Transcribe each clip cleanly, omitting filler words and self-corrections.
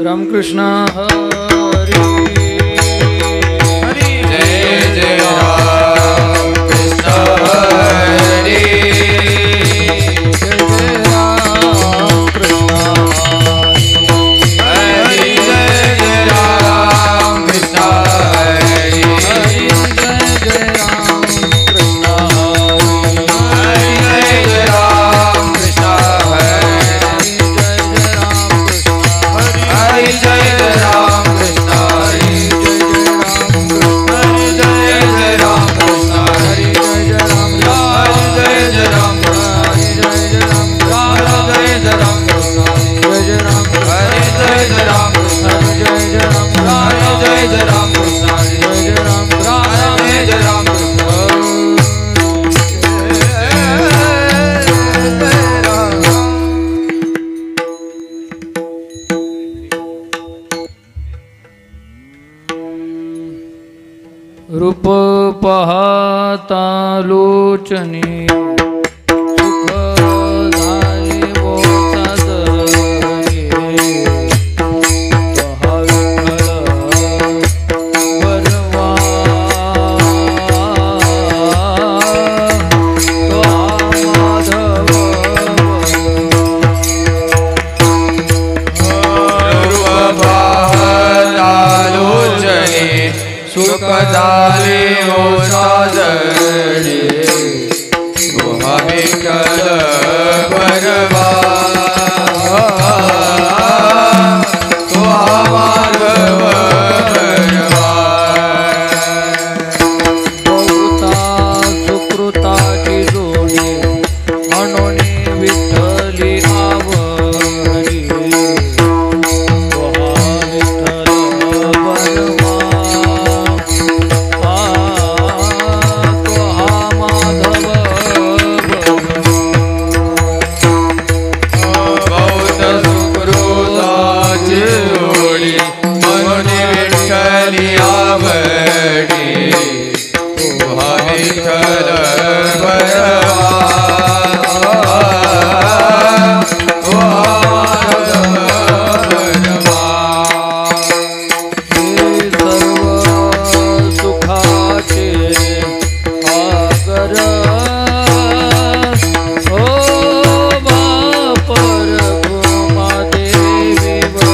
रामकृष्ण हरी हरी जय जय राम कृष्ण हरी जय राम कृष्ण हरी जय जय राम कृष्ण हरी जय राम कृष्ण हरी जय जय राम कृष्ण हरी हरि जय जय राम कृष्ण हरि हरि जय जय राम कृष्ण हरि जय जय राम हरि जय जय राम कृष्ण हरि जय जय राम कृष्ण हरि जय जय राम कृष्ण हरि जय जय राम कृष्ण हरि जय जय राम कृष्ण हरि जय जय राम रूप पाहता लोचनी सुख झाले मोठा दरे पहा विठ्ठल वरवा तो माधव लोचने सुख झाले ओ साजणे तुहा विठ्ठल परवा तुहा माधव परवा बहुता सुकृताची जोडी म्हणून विठ्ठली आवडी तुहा विठ्ठल वरवा तुहा माधव बहुत सुकृताची जोडी म्हणून विठ्ठली आवडी तुहा विठ्ठल परवा तुहा माधव परवा हे सर्व सुखाचे आगर ओ बापर देवीवर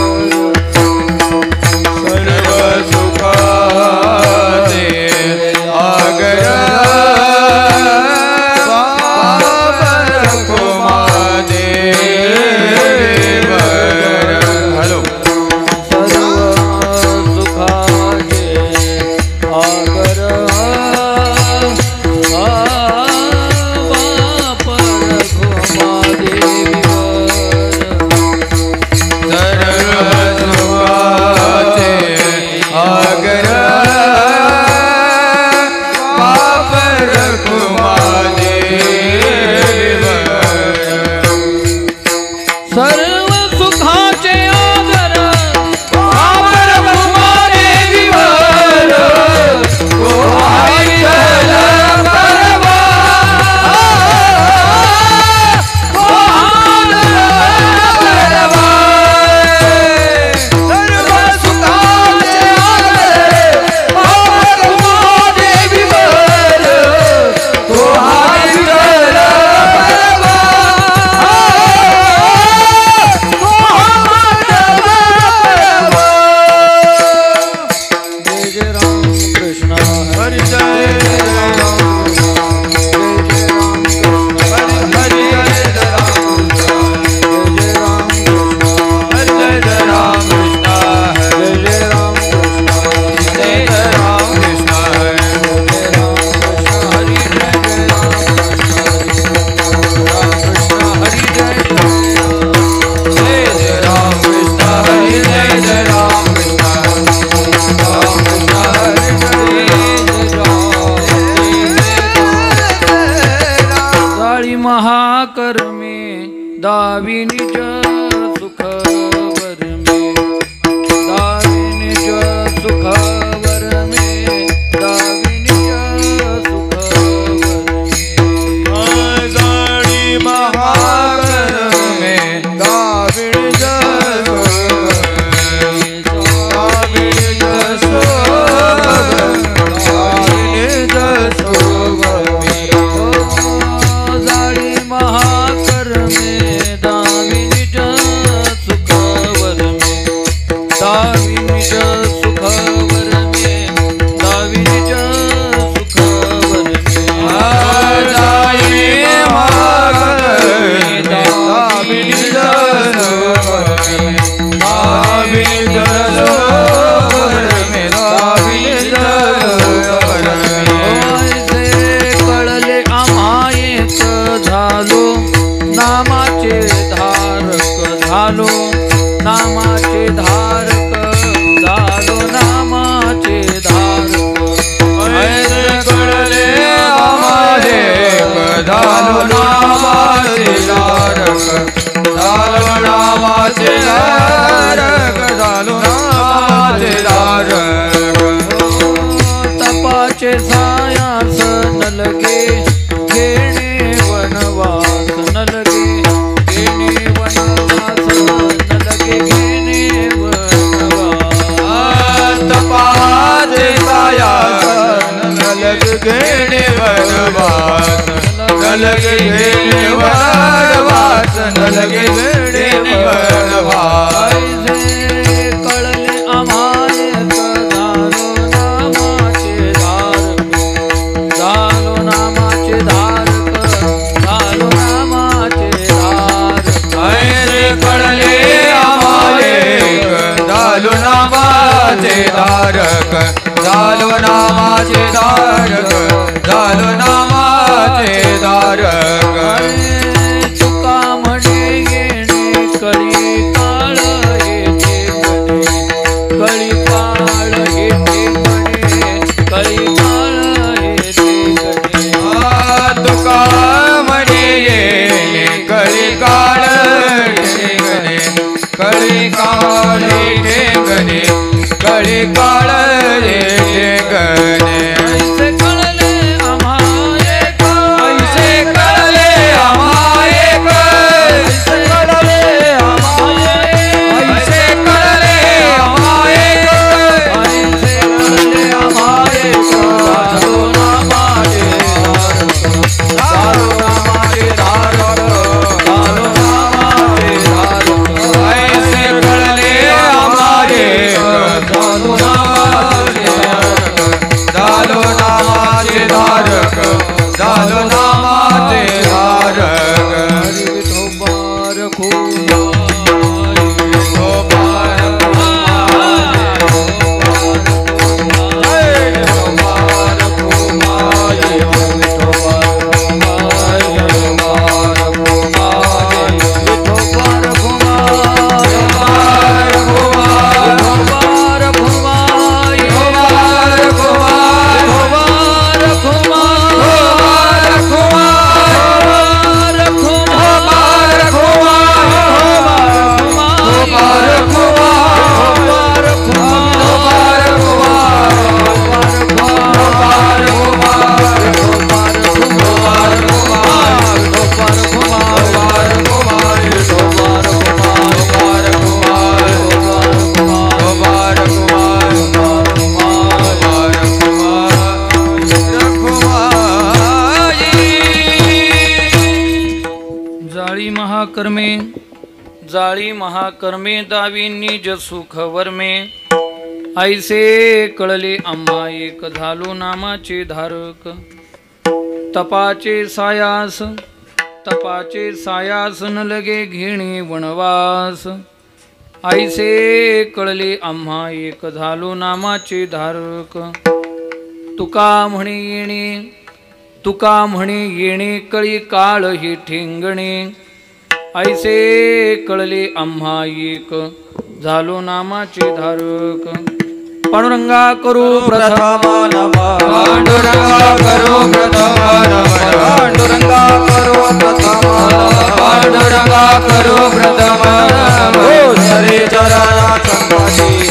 सर्व सुखाचे आगर हॅलो सर्व सुखाचे आगर बापर देवीवर सर्व सुखाचे आगर पाप रखुमा देवीवर सर्व सुखाचे आदर पाप रखुमा देवीवर तुहा विठ्ठल परवा तुहा माधव परवा सर्व सुखाचे आदर पाप रखुमा देवीवर तुहा विठ्ठल परवा तुहा माधव परवा जय जय राम कृष्ण हरि जय राम हरि जय राम जय राम हरि जय राम कृष्ण जय राम जय जय राम कृष्ण हरि जय राम हरि जय राम कृष्ण हरि जय जय राम कृष्ण राम कृष्ण हरि जाळी महाकर्मे दावी निज सुख वरमे दावी निज सुख वरमे दावी निज सुख वरमे जाणी महाकर में दाविण जय घेणे वनवास नलगे घेणे वनवास नलगे घेणे वनवास कळले आम्हाले झालो नामाचे धारक झालो नामाचे धारक ऐसे कळले आम्हाले झालो नामाचे धारक झालो नामाचे धारक झालो नामाचे धारक तुका म्हणे येणे कळी काळ येते कळी काळ येते म्हणे कळी काळ येते तुका म्हणे येणे कळी काळ येणे कळी काळ येते गणे कळी काळ येते गणे ऐसे कळले आम्हा एक ऐसे कळले आम्हा एक ऐसे कळले आम्हा एक ऐसे कळले आम्हा एक ऐसे कळले आम्हा एक झालो नामाचे धारक झालो नामाचे धारक झालो नामाचे धारक ऐसे कळले आम्हा एक झालो नामाचे धारक झालो नामाचे धारक विठोबार खूप जाळी महाकर्मे दावी निज सुख वर्मे ऐसे कळले आम्हा एक झालो नामाचे धारक तपाचे सायास न लगे घेणे वनवास ऐसे कळले आम्हा एक झालो नामाचे धारक तुका म्हणे येणे कळी काळ हे ठेंगणे ऐसे कळले आम्हा एक झालो नामाचे धारक पांडुरंगा करू प्रथम नमः पांडुरंगा करो प्रथम नमः पांडुरंगा करो प्रथम पांडुरंगा करो प्रथम सरे चरण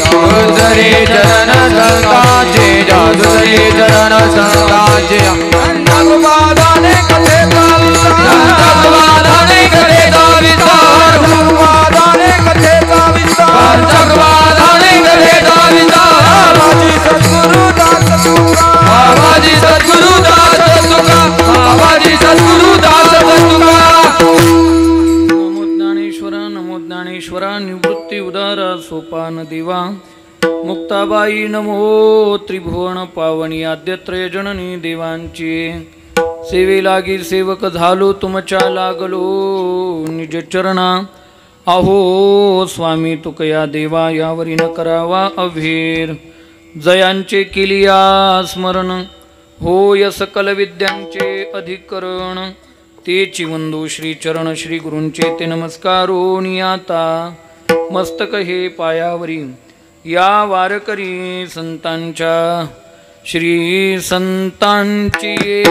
संताचे चरण संताचे सरे चरण संताचे नगवादाने कथे नगवादाने कथे विस्तार नगवादाने कथे विस्तार नगवादाने कथे विस्तार सद्गुरु दास तुका बाबाजी सद्गुरु दास तुका बाबाजी सद्गुरु दास तुका नमो ज्ञानेश्वरा निवृत्ती उदारा सोपान दिवा मुक्ताबाई नमो त्रिभुवन पावनी आद्यत्रय जननी देवांची सेवे लागी सेवक झालो तुमच्या लागलो निज चरणा अहो स्वामी तुकया देवा यावरी न करावा अभेर जयांचे किलिया स्मरण होय सकल विद्यांचे अधिकरण तेची वंदू श्री चरण श्री गुरूंचे ते नमस्कारो नियाता मस्तक हे पायावरी या वारकरी संतांच्या श्री संतांची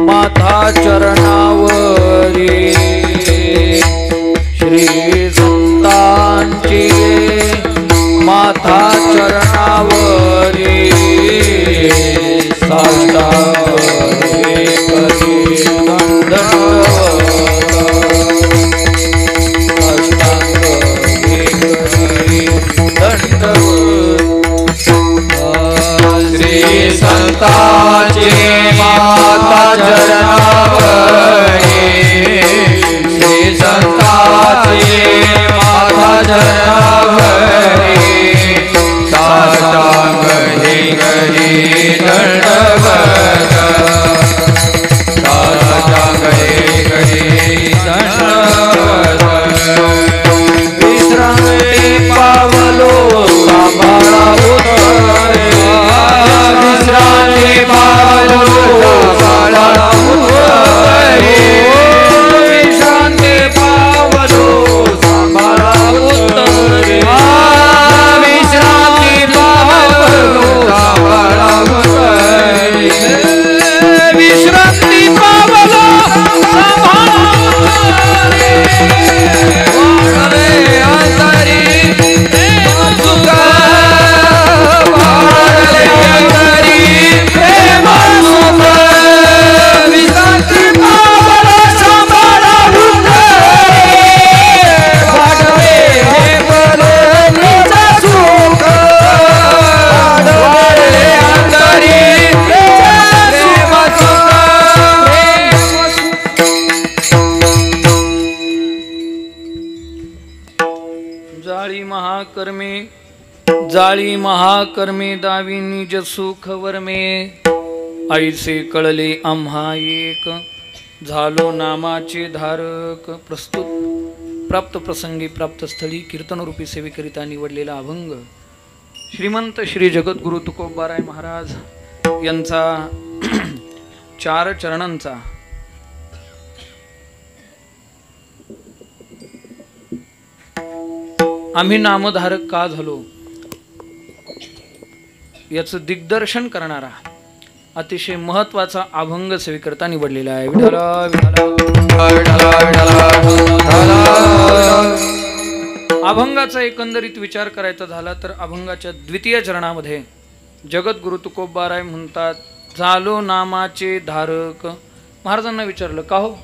माथा चरणावरी श्री संतांची माथा चरणावरी साष्टांग श्री संत संतांचे माता चरणावरी श्री संतांचे माता चरणावरी साष्टांग हे गरी दंडवत साष्टांग हे गरी दंडवत विश्रांती पावलो सांभाळा उतरे विश्रांती पावलो सांभाळा उतरे विश्रांती पावलो सांभाळा उतरे विश्रांती पावलो सांभाळा उतरे विश्रांती पावलो सांभाळा उतरे अंतरी सुख वाढले अंतरी प्रेम सुख विश्रांती पावलो सांभाळा उतरे वाढले हे बरे निज सुख वाढले अंतरी प्रेम सुख जाळी महाकर्मे दावी निज सुख वर्मे ऐसे कळले आम्हा एक झालो नामाचे धारक. प्रस्तुत प्राप्त प्रसंगी प्राप्त स्थळी कीर्तनरूपी सेवेकरिता निवडलेला अभंग श्रीमंत श्री जगद्गुरु तुकोबाराय महाराज यांचा 4 चरणांचा आम्ही नामधारक का झालो याचं दिग्दर्शन करणारा अतिशय महत्वाचा अभंग सेवेकरता निवडलेला आहे. अभंगाचा एकंदरीत विचार करायचा झाला तर अभंगाच्या द्वितीय चरणामध्ये जगद्गुरु तुकोबाराय म्हणतात, झालो नामाचे धारक. महाराजांना विचारलं, का हो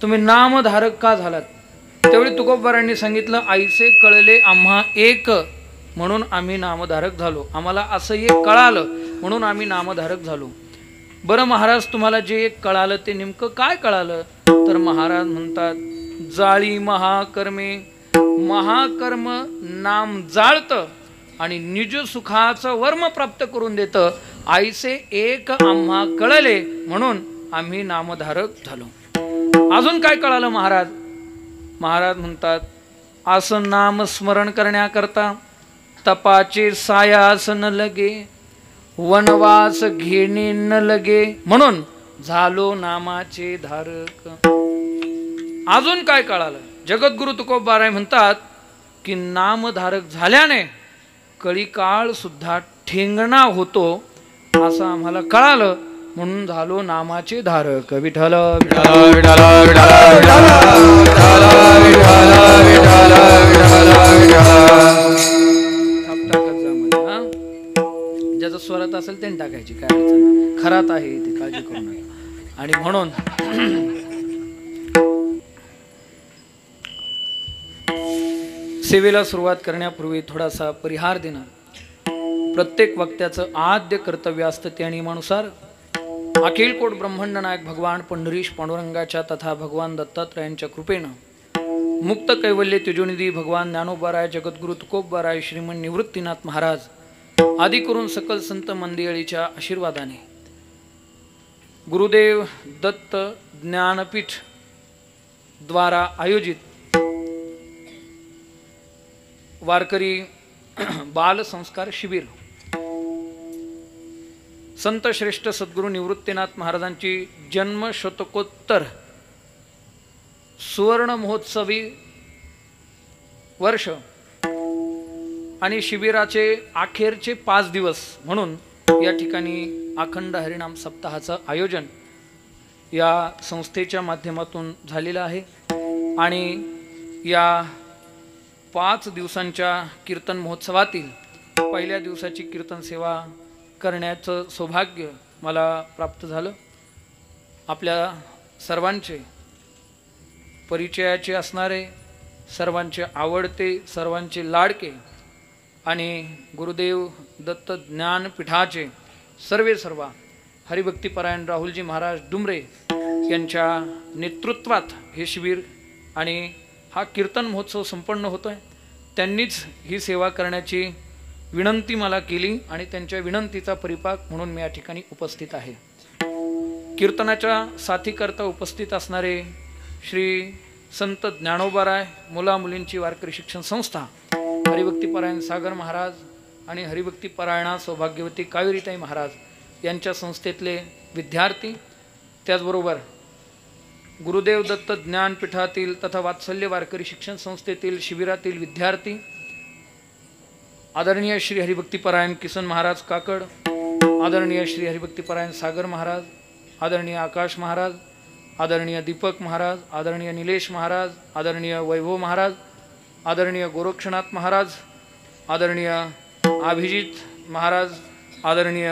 तुम्ही नामधारक का झालात? त्यावेळी तुकोबारायांनी सांगितलं, आईसे कळले आम्हा एक म्हणून आम्ही नामधारक झालो. आम्हाला असं एक कळालं म्हणून आम्ही नामधारक झालो. बरं महाराज, तुम्हाला जे एक कळालं ते नेमकं काय कळालं? तर महाराज म्हणतात, जाळी महाकर्मे. महाकर्म नाम जाळतं आणि निज सुखाचं वर्म प्राप्त करून देतं. आईसे एक आम्हा कळले म्हणून आम्ही नामधारक झालो. अजून काय कळालं महाराज? महाराज म्हणतात, असं नाम स्मरण करण्याकरता तपाचे सायास न लगे, वनवास घेणे न लगे, म्हणून झालो नामाचे धारक. अजून काय कळालं? जगद्गुरु तुकोबाराय म्हणतात की नामधारक झाल्याने कळीकाळ सुद्धा ठेंगणा होतो असं आम्हाला कळालं म्हणून झालो नामाचे धारक. विठ्ठल ज्याचं स्वरात असेल त्याने टाकायची, काय अडचण, खरात आहे ती, काळजी करू नका. आणि म्हणून सेवेला सुरुवात करण्यापूर्वी थोडासा परिहार देणं प्रत्येक वक्त्याचं आद्य कर्तव्य असतं. त्या नियमानुसार अखिल कोट ब्रह्मांड नायक भगवान पंढरीश पांडुरंगाच्या तथा भगवान दत्तात्रयांच्या कृपेनं मुक्त कैवल्य तेजोनिधी भगवान ज्ञानोबाराय जगद्गुरु तुकोबाराय श्रीमन निवृत्तीनाथ महाराज आदी करून सकल संत मंडळीच्या आशीर्वादाने गुरुदेव दत्त ज्ञानपीठ द्वारा आयोजित वारकरी बाल संस्कार शिबिर संत श्रेष्ठ सद्गुरु निवृत्तीनाथ महाराजांची जन्म शतकोत्तर सुवर्ण महोत्सवी वर्ष आणि शिबिराचे अखेरचे 5 दिवस म्हणून या ठिकाणी अखंड हरिनाम सप्ताहाचं आयोजन या संस्थेच्या माध्यमातून झालेलं आहे. आणि या 5 दिवसांच्या कीर्तन महोत्सवातील पहिल्या दिवसाची कीर्तन सेवा करण्याचं सौभाग्य मला प्राप्त झालं. आपल्या सर्वांचे परिचयाचे असणारे, सर्वांचे आवडते, सर्वांचे लाडके आणि गुरुदेव दत्त ज्ञानपीठाचे सर्व हरिभक्तीपरायण राहुलजी महाराज डुमरे यांच्या नेतृत्वात हे शिबिर आणि हा कीर्तन महोत्सव संपन्न होतोय. त्यांनीच ही सेवा करण्याची विनंती मला केली आणि त्यांच्या विनंतीचा परिपाक म्हणून मी या ठिकाणी उपस्थित आहे. कीर्तनाच्या साथीकरता उपस्थित असणारे श्री संत ज्ञानोबाराय मुला मुलींची वारकरी शिक्षण संस्था, हरिभक्तीपरायण सागर महाराज आणि हरिभक्तीपरायणा सौभाग्यवती कावेरीताई महाराज यांच्या संस्थेतले विद्यार्थी, त्याचबरोबर गुरुदेव दत्त ज्ञानपीठातील तथा वात्सल्य वारकरी शिक्षण संस्थेतील शिबिरातील विद्यार्थी, आदरणीय श्री हरिभक्तीपरायण किसन महाराज काकड, आदरणीय श्री हरिभक्तीपरायण सागर महाराज, आदरणीय आकाश महाराज, आदरणीय दीपक महाराज, आदरणीय निलेश महाराज, आदरणीय वैभव महाराज, आदरणीय गोरक्षनाथ महाराज, आदरणीय अभिजित महाराज, आदरणीय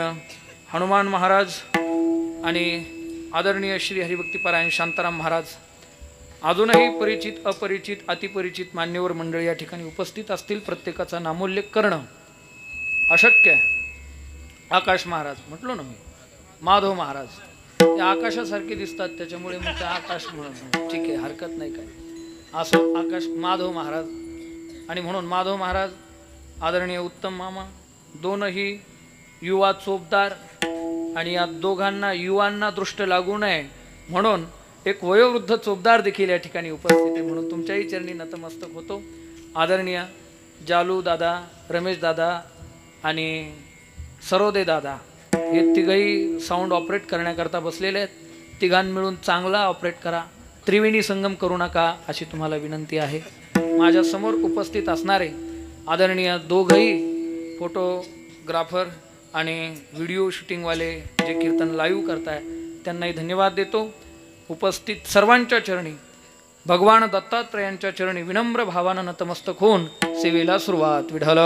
हनुमान महाराज आणि आदरणीय श्री हरिभक्तीपरायण शांताराम महाराज, अजूनही परिचित अपरिचित अतिपरिचित मान्यवर मंडळी या ठिकाणी उपस्थित असतील. प्रत्येकाचा नामोल्लेख करणं अशक्य आहे. आकाश महाराज म्हटलो ना मी, माधव महाराज ते आकाशासारखे दिसतात त्याच्यामुळे मग ते आकाश म्हणत, ठीक आहे हरकत नाही काय, असं आकाश माधव महाराज. आणि म्हणून माधव महाराज, आदरणीय उत्तम मामा, दोनही युवा चोपदार आणि या दोघांना युवांना दृष्ट लागू नये म्हणून एक वयोवृद्ध चोपदार देखील या ठिकाणी उपस्थित आहे. म्हणून तुमच्याही चरणी नतमस्तक होतो. आदरणीय जालू दादा, रमेश दादा आणि सरोदे दादा हे तिघही साऊंड ऑपरेट करण्याकरता बसलेले आहेत. तिघां मिळून चांगला ऑपरेट करा, त्रिवेणी संगम करू नका अशी तुम्हाला विनंती आहे. माझ्या समोर उपस्थित असणारे आदरणीय दोघही फोटोग्राफर आणि व्हिडिओ शूटिंगवाले जे कीर्तन लाईव्ह करताय त्यांनाही धन्यवाद देतो. उपस्थित सर्वांच्या चरणी भगवान दत्तात्रयांच्या चरणी विनम्र भावानं नतमस्तक होऊन सेवेला सुरुवात. विठ्ठल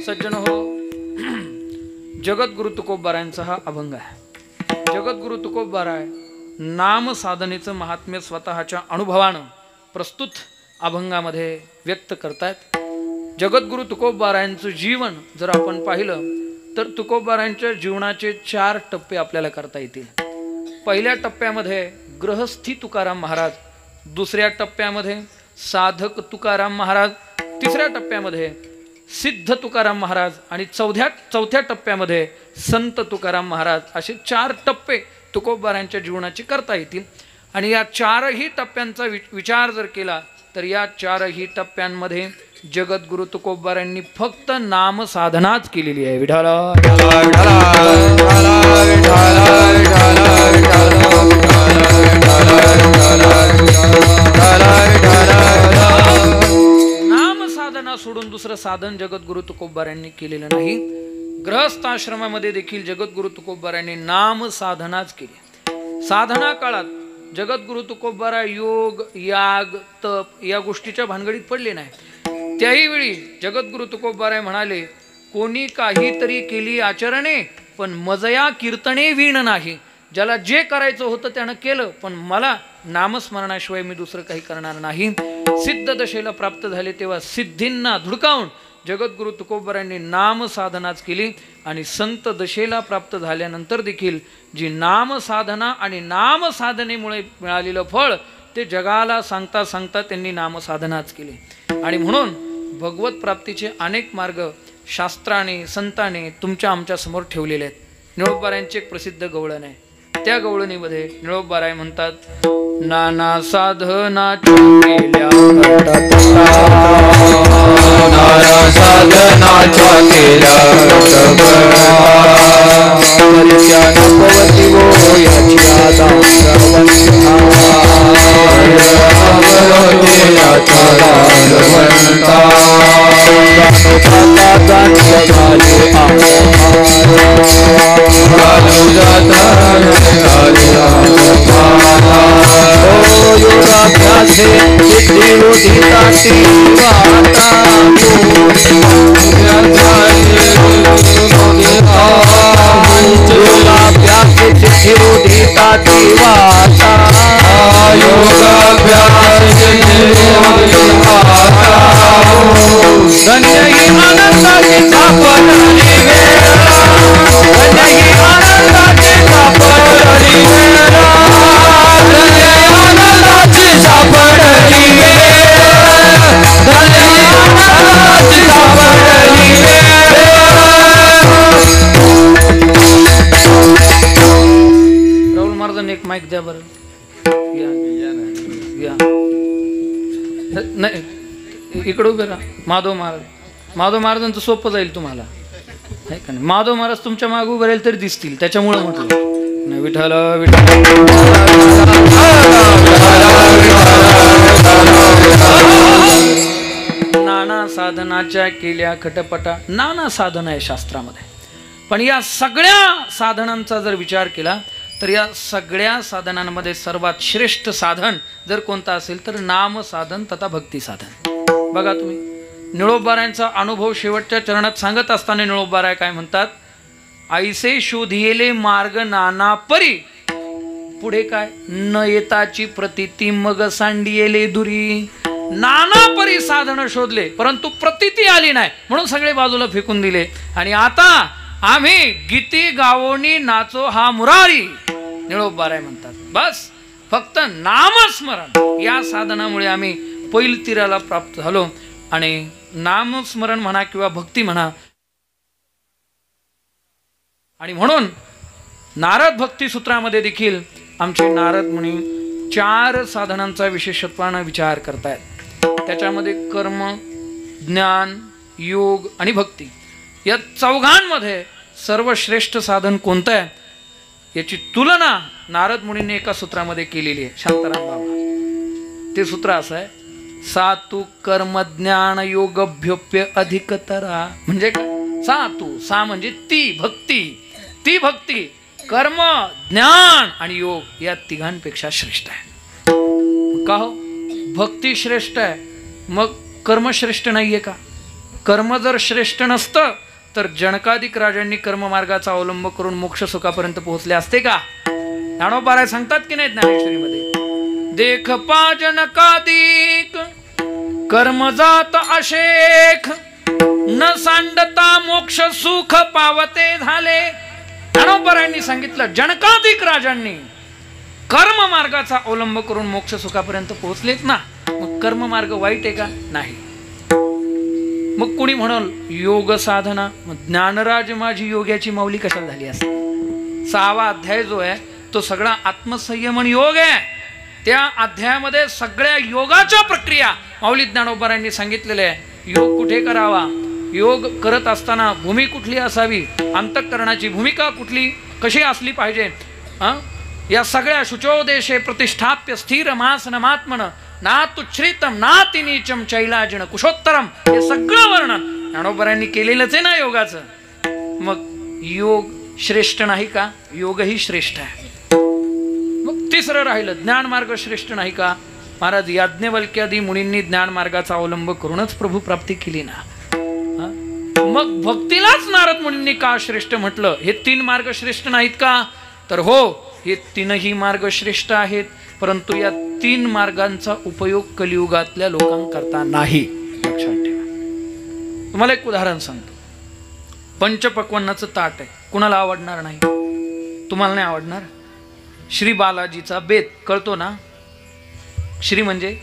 सज्जन हो, जगद्गुरु तुकोबारायांचा हा अभंग आहे. जगद्गुरु तुकोबाराय नाम साधनेचं महात्म्य स्वतःच्या अनुभवानं प्रस्तुत अभंगामध्ये व्यक्त करतायत. जगद्गुरु तुकोबारायांचं जीवन जर आपण पाहिलं तर तुकोबारायांच्या जीवनाचे 4 टप्पे आपल्याला करता येतील. पहिल्या टप्प्यामध्ये गृहस्थी तुकाराम महाराज, दुसऱ्या टप्प्यामध्ये साधक तुकाराम महाराज, तिसऱ्या टप्प्यामध्ये सिद्ध तुकाराम महाराज आणि चौथ्या टप्प्यामध्ये संत तुकाराम महाराज, असे 4 टप्पे तुकोबारायांच्या जीवनाचे करता येतील. आणि या 4ही टप्प्यांचा विचार जर केला तर या 4ही टप्प्यांमध्ये जगद्गुरु तुकोबारायांनी फक्त नाम साधनाच केलेली आहे. विठ्ठल नाम साधना सोडून दुसरं साधन जगद्गुरु तुकोबारायांनी केलेलं नाही. गृहस्थाश्रमामध्ये देखील जगद्गुरु तुकोबारायांनी नाम साधनाच केली. साधना काळात जगद्गुरु तुकोबाराय योग, याग, तप या गोष्टीच्या भानगडीत पडले नाही. त्याही वेळी जगद्गुरु तुकोबाराय म्हणाले, कोणी काहीतरी केली आचरणे पण मजया कीर्तने वीण नाही. ज्याला जे करायचं होतं त्यानं केलं, पण मला नामस्मरणाशिवाय मी दुसरं काही करणार नाही. सिद्ध दशेला प्राप्त झाले तेव्हा सिद्धींना धुडकावून जगद्गुरु तुकोबारायांनी नाम साधनाच केली. आणि संत दशेला प्राप्त झाल्यानंतर देखील जी नाम साधना आणि नाम साधनेमुळे मिळालेलं फळ ते जगाला सांगता सांगता त्यांनी नाम साधनाच केली. आणि म्हणून भगवत प्राप्तीचे अनेक मार्ग शास्त्राने संताने तुमच्या आमच्या समोर ठेवलेले आहेत. निळोबारायांचे एक प्रसिद्ध गवळण आहे. त्या गवळणीमध्ये निळोबाराय म्हणतात, नाना साधना केल्या योगाभ्यास नाही, इकडे उभे राहा. माधव महाराज, माधव महाराजांचं सोपं जाईल तुम्हाला, आहे का नाही? माधव महाराज तुमच्या मागे उभे राहील तरी दिसतील, त्याच्यामुळं म्हटलं नाही. विठ्ठल विठ्ठल. नाना साधनाच्या केल्या खटपटा. नाना साधन आहे शास्त्रामध्ये, पण या सगळ्या साधनांचा जर विचार केला तर या सगळ्या साधनांमध्ये सर्वात श्रेष्ठ साधन जर कोणतं असेल तर नाम साधन तथा भक्ती साधन. बघा तुम्ही निळोबारायांचा अनुभव शेवटच्या चरणात सांगत असताना निळोबाराय काय म्हणतात? ऐसे शोधिले मार्ग नाना परी. पुढे काय? न येताची प्रतीती मग सांडियेले दुरी. नाना परी साधन शोधले परंतु प्रतीती आली नाही म्हणून सगळे बाजूला फेकून दिले. आणि आता आम्ही गीती गावोनी नाचो हा मुरारी. निळोबाराय म्हणतात बस फक्त नामस्मरण या साधनामुळे आम्ही पैल तीराला प्राप्त झालो. आणि नामस्मरण म्हणा किंवा भक्ती म्हणा. आणि म्हणून नारद भक्ती सूत्रामध्ये देखील आमचे नारद मुनी 4 साधनांचा विशेषत्वाने विचार करतायत. त्याच्यामध्ये कर्म, ज्ञान, योग आणि भक्ती या चौघांमध्ये सर्वश्रेष्ठ साधन कोणतं आहे याची तुलना नारद मुनींनी एका सूत्रामध्ये केलेली आहे. शांताराम बाबा ते सूत्र असं आहे, सातु कर्म ज्ञान योगभ्योप्य अधिकतरा. म्हणजे काय? सातु सा म्हणजे ती भक्ती, ती भक्ती कर्म, ज्ञान आणि योग या तिघांपेक्षा श्रेष्ठ आहे. का हो? भक्ती श्रेष्ठ आहे मग कर्म श्रेष्ठ नाहीये का? कर्म जर श्रेष्ठ नसतं तर जनकादिक राजांनी कर्ममार्गाचा अवलंब करून मोक्ष सुखापर्यंत पोहोचले असते का? ज्ञानोबाराय सांगतात की नाही ज्ञानेश्वरीमध्ये, देख पा जनकादिक कर्म जात अशेख न सांडता मोक्ष सुख पावते झाले. ज्ञानोबारायांनी सांगितलं जनकादिक राजांनी कर्म मार्गाचा अवलंब करून मोक्ष सुखापर्यंत पोहोचलेच ना. मग कर्म मार्ग वाईट आहे का? नाही. मग कोणी म्हणाल योग साधना, मग ज्ञानराज माझी योग्याची माऊली कशाला झाली असते? 6वा अध्याय जो आहे तो सगळा आत्मसंयमन योग आहे. त्या अध्यायामध्ये सगळ्या योगाच्या प्रक्रिया माऊली ज्ञानोबारायांनी सांगितलेल्या आहे. योग कुठे करावा, योग करत असताना भूमी कुठली असावी, अंतःकरणाची भूमिका कुठली कशी असली पाहिजे, या सगळ्या शुचोदेशे प्रतिष्ठाप्य स्थिर मासनमात्मन नातुच्छ्रितम नातिनीचम चैलाजन कुशोत्तरम हे सगळं वर्णन ज्ञानोबारायांनी केलेलंच आहे ना योगाचं. मग योग श्रेष्ठ नाही का? योगही श्रेष्ठ आहे. मग तिसरं राहिलं ज्ञानमार्ग श्रेष्ठ नाही का? महाराज याज्ञवल्क्यादी मुनींनी ज्ञानमार्गाचा अवलंब करूनच प्रभू प्राप्ती केली ना. मग भक्तीलाच नारद मुनींनी का श्रेष्ठ म्हटलं? हे 3 मार्ग श्रेष्ठ नाहीत का? तर हो, हे 3ही मार्ग श्रेष्ठ आहेत, परंतु या 3 मार्गांचा उपयोग कलियुगातल्या लोकांकरता नाही. लक्षात ठेवा. तुम्हाला एक उदाहरण सांगतो. पंचपक्वान्नाचं ताट आहे, कुणाला आवडणार नाही? तुम्हाला नाही आवडणार? श्री बालाजीचा बेत कळतो ना? श्री म्हणजे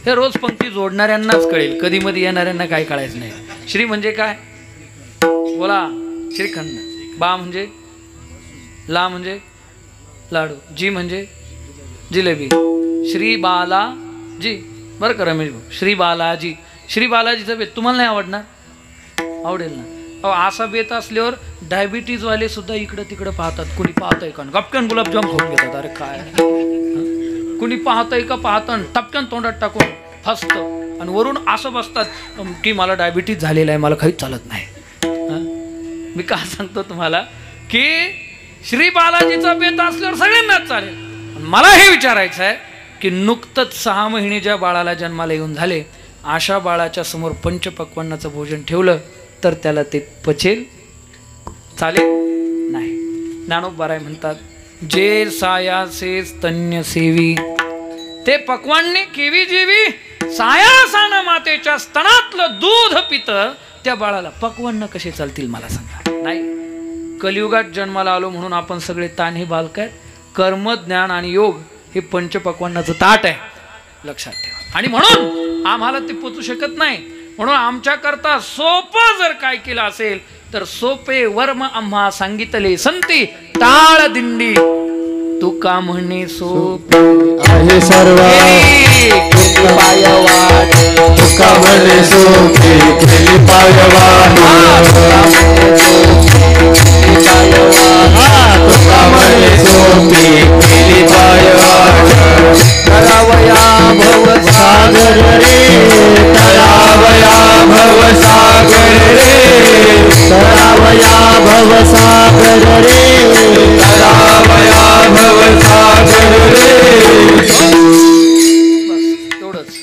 हे रोज पंक्ती जोडणाऱ्यांनाच कळेल, कधी मध्ये येणाऱ्यांना काय कळायचं नाही. श्री म्हणजे काय? बोला. श्रीखंड. बा म्हणजे ला म्हणजे लाडू, जी म्हणजे जिलेबी. श्री बालाजी. बरं का रमेश भाऊ, श्री बालाजी. श्री बालाजीचा बेत तुम्हाला नाही आवडणार? आवडेल ना. असा बेत असल्यावर डायबिटीज वाले सुद्धा इकडं तिकडं पाहतात. कुणी पाहतंय का? गपकन गुलाबजाम खाऊन घेतात. अरे काय, कुणी पाहतंय का? पाहतं टपकन तोंडात टाकून फसतं आणि वरून असं बसतात की मला डायबिटीज झालेला आहे, मला काहीच चालत नाही. मी का सांगतो तुम्हाला की श्री बालाजीचा बेत असल्यावर सगळ्यांनाच चालेल. मला हे विचारायचं आहे की नुकतंच 6 महिने ज्या बाळाला जन्माला येऊन झाले, अशा बाळाच्या समोर पंचपक्वान्नाचं भोजन ठेवलं तर त्याला ते पचेल? चालेल? नाही. ज्ञानोबाराय म्हणतात, जे सायासे स्तन्य सेवी ते पक्वान्ने केवी जेवी. सायासाना मातेच्या स्तनातलं दूध पित त्या बाळाला पक्वान्न कसे चालतील मला सांगा? नाही. कलियुगात जन्माला आलो म्हणून आपण सगळे तान्हे बालक आहेत. कर्म, ज्ञान आणि योग हे पंचपक्वान्नाचं ताट आहे. लक्षात ठेवा. आणि म्हणून आम्हाला ते पोचू शकत नाही. म्हणून आमच्या करता सोपं जर काय केलं असेल तर सोपे वर्म आम्हा सांगितले संती टाळ दिंडी. तुका म्हणे सोपी आहे सर्व पाय वाट तुका म्हणे सोपी केली पाय वाट तुका म्हणे सोपी केली पाय वाट तरावया भव सागर रे तरावया भव सागर रे तरावया भव सागर रे तरावया भव सागर रे तेवढंच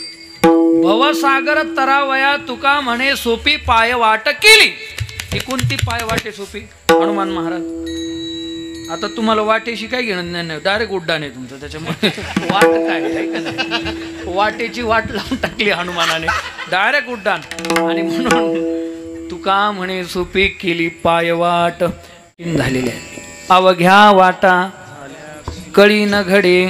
भवसागर तरावया तुका म्हणे सोपी पाय वाट केली ही कोणती पाय वाटे सोपी हनुमान महाराज आता तुम्हाला वाटेशी काय घेणं नाही डायरेक्ट उड्डाण आहे तुमचं त्याच्यामुळे वाट काय वाटेची वाट लावून टाकली हनुमानाने डायरेक्ट उड्डाण आणि म्हणून तुका म्हणे सोपी केली पाय वाट झालेली आहे अवघ्या वाटा कळी न घडे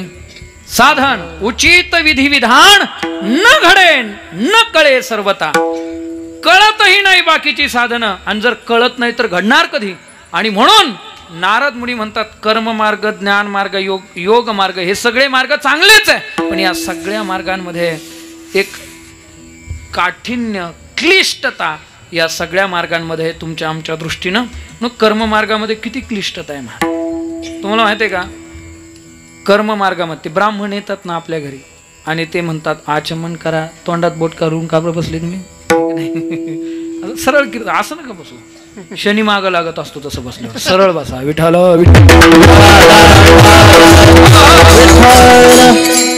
साधन उचित विधी विधान न घडे न कळे सर्वता कळतही नाही बाकीची साधनं आणि जर कळत नाही तर घडणार कधी आणि म्हणून नारद मुनी म्हणतात कर्म मार्ग ज्ञान मार्ग योग मार्ग हे सगळे मार्ग चांगलेच आहे पण या सगळ्या मार्गांमध्ये एक काठिण्य क्लिष्टता या सगळ्या मार्गांमध्ये तुमच्या आमच्या दृष्टीनं मग कर्म मार्गामध्ये किती क्लिष्टता आहे तुम्हाला माहिती आहे का कर्म मार्गामध्ये ते ब्राह्मण येतात ना आपल्या घरी आणि ते म्हणतात आचमन करा तोंडात बोट करून का बरं बसले तुम्ही सरळ कीर्तन असं नका बसू शनी माग लागत असतो तसं बसलं सरळ बसा विठाल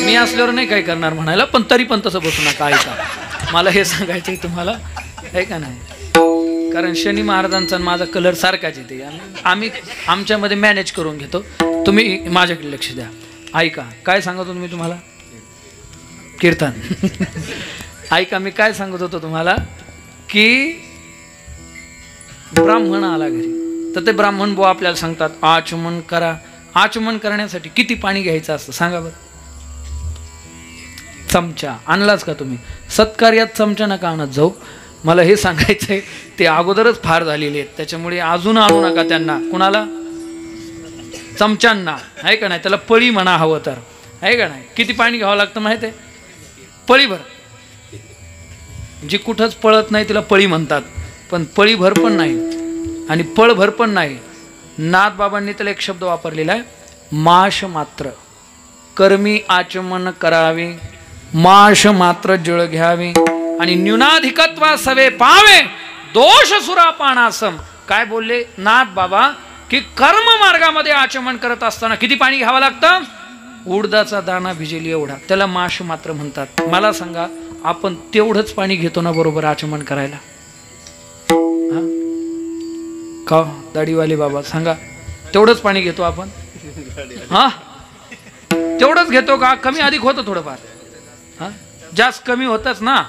मी असल्यावर नाही काय करणार म्हणायला पण तरी पण तसं बसू नका ऐका मला हे सांगायचंय तुम्हाला आहे का नाही कारण शनी महाराजांचा माझा कलर सारखाच येते आम्ही आमच्यामध्ये मॅनेज करून घेतो तुम्ही माझ्याकडे लक्ष द्या ऐका काय सांगत होतो मी तुम्हाला कीर्तन ऐका मी काय सांगत होतो तुम्हाला की ब्राह्मण आला घरी तर ते ब्राह्मण बुवा आपल्याला सांगतात आचमन करा आचमन करण्यासाठी किती पाणी घ्यायचं असतं सांगा बरं चमचा आणलाच का तुम्ही सत्कार्यात चमचा नका आणत जाऊ मला हे सांगायचंय ते अगोदरच फार झालेले आहेत त्याच्यामुळे अजून आणू नका त्यांना कुणाला चमच्यांना आहे का नाही त्याला पळी म्हणा हवं तर आहे का नाही किती पाणी घ्यावं लागतं माहिती आहे पळीभर जी कुठंच पळत नाही तिला पळी म्हणतात पण पळीभर पण नाही आणि पळभर पण नाही नाथ बाबांनी त्याला एक शब्द वापरलेला आहे माश मात्र कर्मी आचमन करावे माश मात्र जळ घ्यावे आणि न्यूनाधिकत्वा सवे पावे दोष सुरापानासम काय बोलले नाथ बाबा की कर्म मार्गामध्ये आचमन करत असताना किती पाणी घ्यावं लागतं उडदाचा दाणा भिजेल एवढा त्याला माश मात्र म्हणतात मला सांगा आपण तेवढंच पाणी घेतो ना बरोबर आचमन करायला का दाढीवाले बाबा सांगा तेवढंच पाणी घेतो आपण हा तेवढंच घेतो का कमी अधिक होतं थोडंफार हा जास्त कमी होतच ना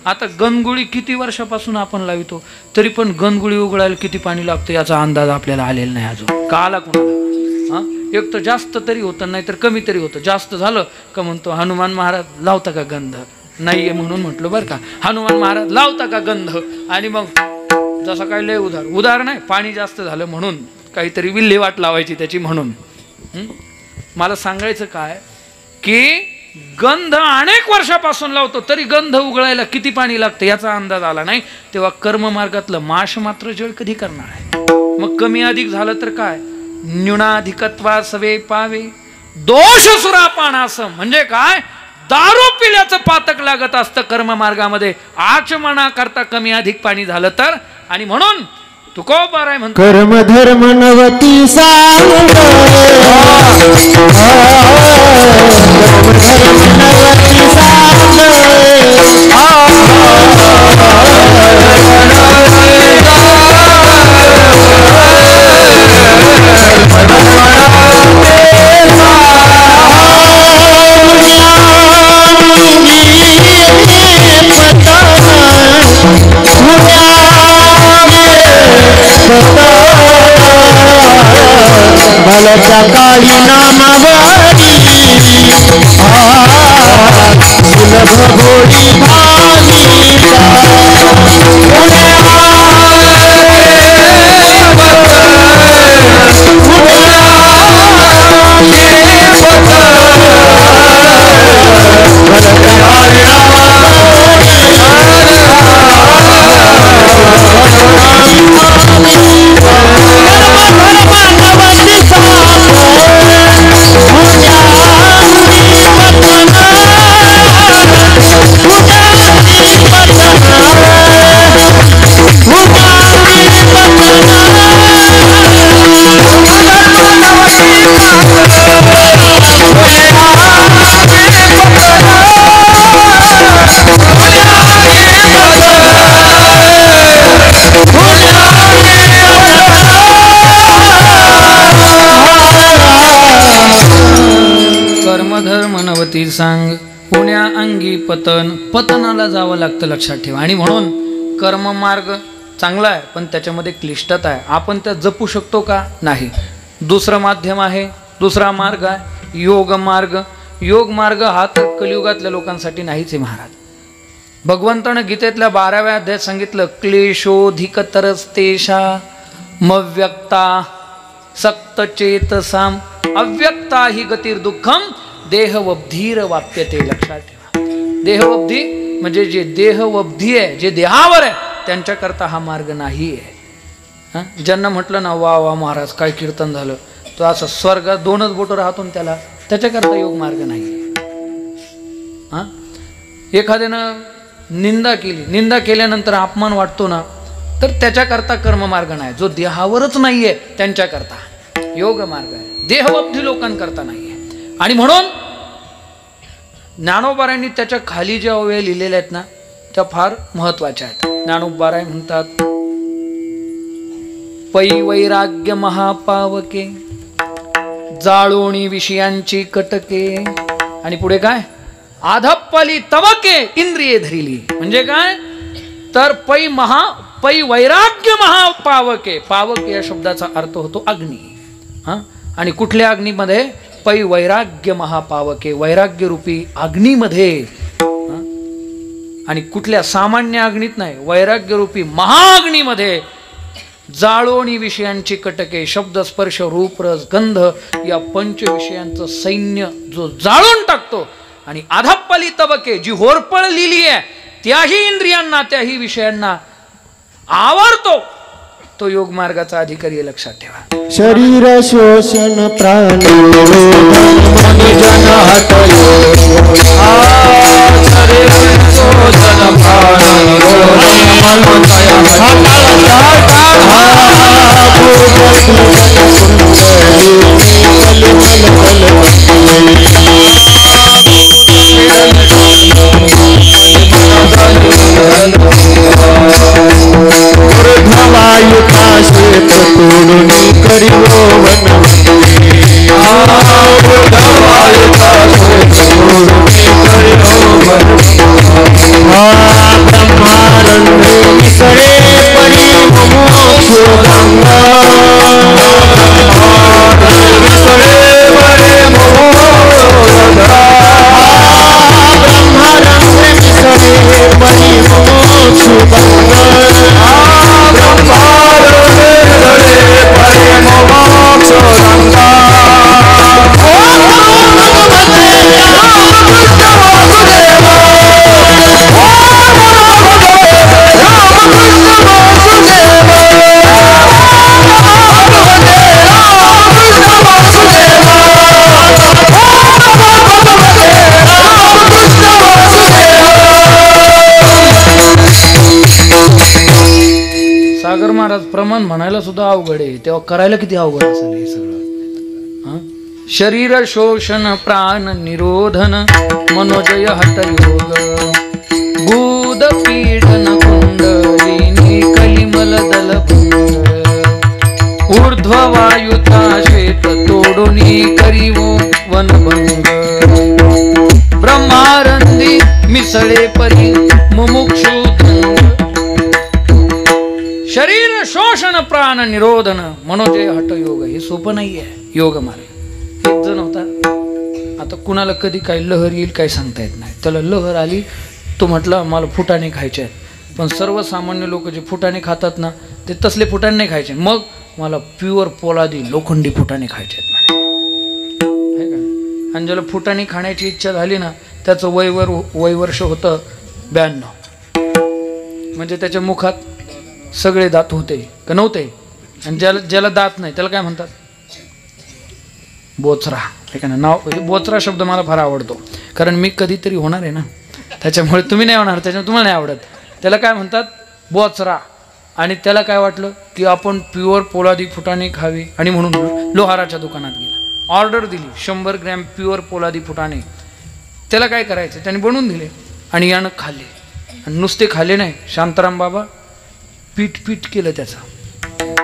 आता गणगुळी किती वर्षापासून आपण लावितो तरी पण गणगुळी उघडायला किती पाणी लागतं याचा अंदाज आपल्याला आलेला नाही अजून का आला कोणाला हा एक तर जास्त तरी होतं नाही तर कमी तरी होतं जास्त झालं का म्हणतो हनुमान महाराज लावता का गंध नाहीये म्हणून म्हटलं बरं का हनुमान महाराज लावता का गंध आणि मग जसं काय लय उदार नाही पाणी जास्त झालं म्हणून काहीतरी विल्हेवाट लावायची त्याची म्हणून मला सांगायचं काय की गंध अनेक वर्षापासून लावतो तरी गंध उघडायला किती पाणी लागतं याचा अंदाज आला नाही तेव्हा कर्म मार्गातलं माश मात्र जळ कधी करणार आहे मग कमी अधिक झालं तर काय न्यूनाधिकत्वा सवे पावे दोष सुरापानासम म्हणजे काय दारू पिल्याचं पातक लागत असतं कर्म मार्गामध्ये आचमना करता कमी अधिक पाणी झालं तर आणि म्हणून तुकोबाराय म्हणतो कर्म धर्म नवती सांग भलच्या काळी नामावरी सुलभ गोडी भावी गती सांग पुण्या अंगी पतन, पतनाला जावं लागतं लक्षात ठेवा. आणि म्हणून कर्ममार्ग चांगला आहे पण त्याच्यामध्ये क्लिष्टता आहे. आपण त्या जपू शकतो का? नाही. दुसरं माध्यम आहे, दुसरा मार्ग आहे योग मार्ग. योग मार्ग हा तर कलियुगातल्या लोकांसाठी नाहीच आहे महाराज. भगवंतानं गीतेतल्या 12व्या अध्यायात सांगितलं क्लेशोधिकतरस्तेषा मव्यक्ता सक्तचेतसाम अव्यक्ता ही गतिर्दुःखम देहवब्धीर वाप्यते. लक्षात ठेवा, देहवब्धी म्हणजे जे देहवब्धी आहे, जे देहावर आहे त्यांच्याकरता हा मार्ग नाही आहे. ज्यांना म्हटलं ना वा वा महाराज काय कीर्तन झालं, तो असं स्वर्गात 2च बोटं राहतो त्याला, त्याच्याकरता योग मार्ग नाही. एखाद्यानं निंदा केली, निंदा केल्यानंतर अपमान वाटतो ना, तर त्याच्याकरता कर्ममार्ग नाही. जो देहावरच नाहीये त्यांच्याकरता योग मार्ग आहे, देहवब्धी लोकांकरता नाहीये. आणि म्हणून ज्ञानोबारायांनी त्याच्या खाली ज्या ओव्या लिहिलेल्या आहेत ना त्या फार महत्वाच्या आहेत. ज्ञानोबाराय म्हणतात पै वैराग्य महापावके जाळोणी विषयांची कटके. आणि पुढे काय? आधप्पली तवके इंद्रिये धरिली. म्हणजे काय तर पै वैराग्य महापावके. पावक या शब्दाचा अर्थ होतो अग्नी. आणि कुठल्या अग्नीमध्ये? पै वैराग्य महापावके, वैराग्य रूपी अग्नीमध्ये. आणि कुठल्या सामान्य अग्नीत नाही, वैराग्य रूपी महाअग्नीमध्ये जाळोणी विषयांची कटके. शब्द स्पर्श रूप रस गंध या 5 विषयांचं सैन्य जो जाळून टाकतो. आणि आधाप्पली तबके जी होरपळ लिहिली आहे त्याही इंद्रियांना त्याही विषयांना आवडतो तो योग मार्गाचा अधिकारी आहे. लक्षात ठेवा. शरीर शोषण प्राण जन सागर महाराज प्रमाण म्हणायला सुद्धा अवघड आहे, तेव्हा करायला किती अवघड असेल हे सगळं. शरीर शोषण प्राण निरोधन मनोजय हठयोग गुद पीडन कुंडलिनी कलिमल दलभंग ऊर्ध्व वायुता श्वेत तोडुनी करीवो वनभंग ब्रह्मारंदी मिसळे परी मुमुक्षु शरीर शोषण प्राण निरोधन मनोजय हठयोग. हे सोपं नाही आहे योग मार्ग. एक जण होता, आता कुणाला कधी काही लहर येईल काही सांगता येत नाही. त्याला लहर आली, तो म्हटला मला फुटाणे खायचे आहेत. पण सर्वसामान्य लोक जे फुटाणे खातात ना ते तसले फुटाणे नाही खायचे. मग मला प्युअर पोलादी लोखंडी फुटाणे खायचे आहेत म्हणे. आणि ज्याला फुटाणे खाण्याची इच्छा झाली ना त्याचं वयवर्ष होतं 92. म्हणजे त्याच्या मुखात सगळे दात होते का नव्हते. आणि ज्याला दात नाही त्याला काय म्हणतात? बोचरा. ठीक आहे ना. नाव बोचरा शब्द मला फार आवडतो, कारण मी कधीतरी होणार आहे ना, त्याच्यामुळे तुम्ही नाही होणार, त्याच्यामुळे तुम्हाला नाही आवडत. त्याला काय म्हणतात? बोचरा. आणि त्याला काय वाटलं की आपण प्युअर पोलादी फुटाणे खावी, आणि म्हणून लोहाराच्या दुकानात गेला, ऑर्डर दिली 100 ग्रॅम प्युअर पोलादी फुटाणे. त्याला काय करायचं त्याने बनवून दिले आणि यानं खाल्ले. आणि नुसते खाल्ले नाही, शांताराम बाबा पीठ केलं त्याचं.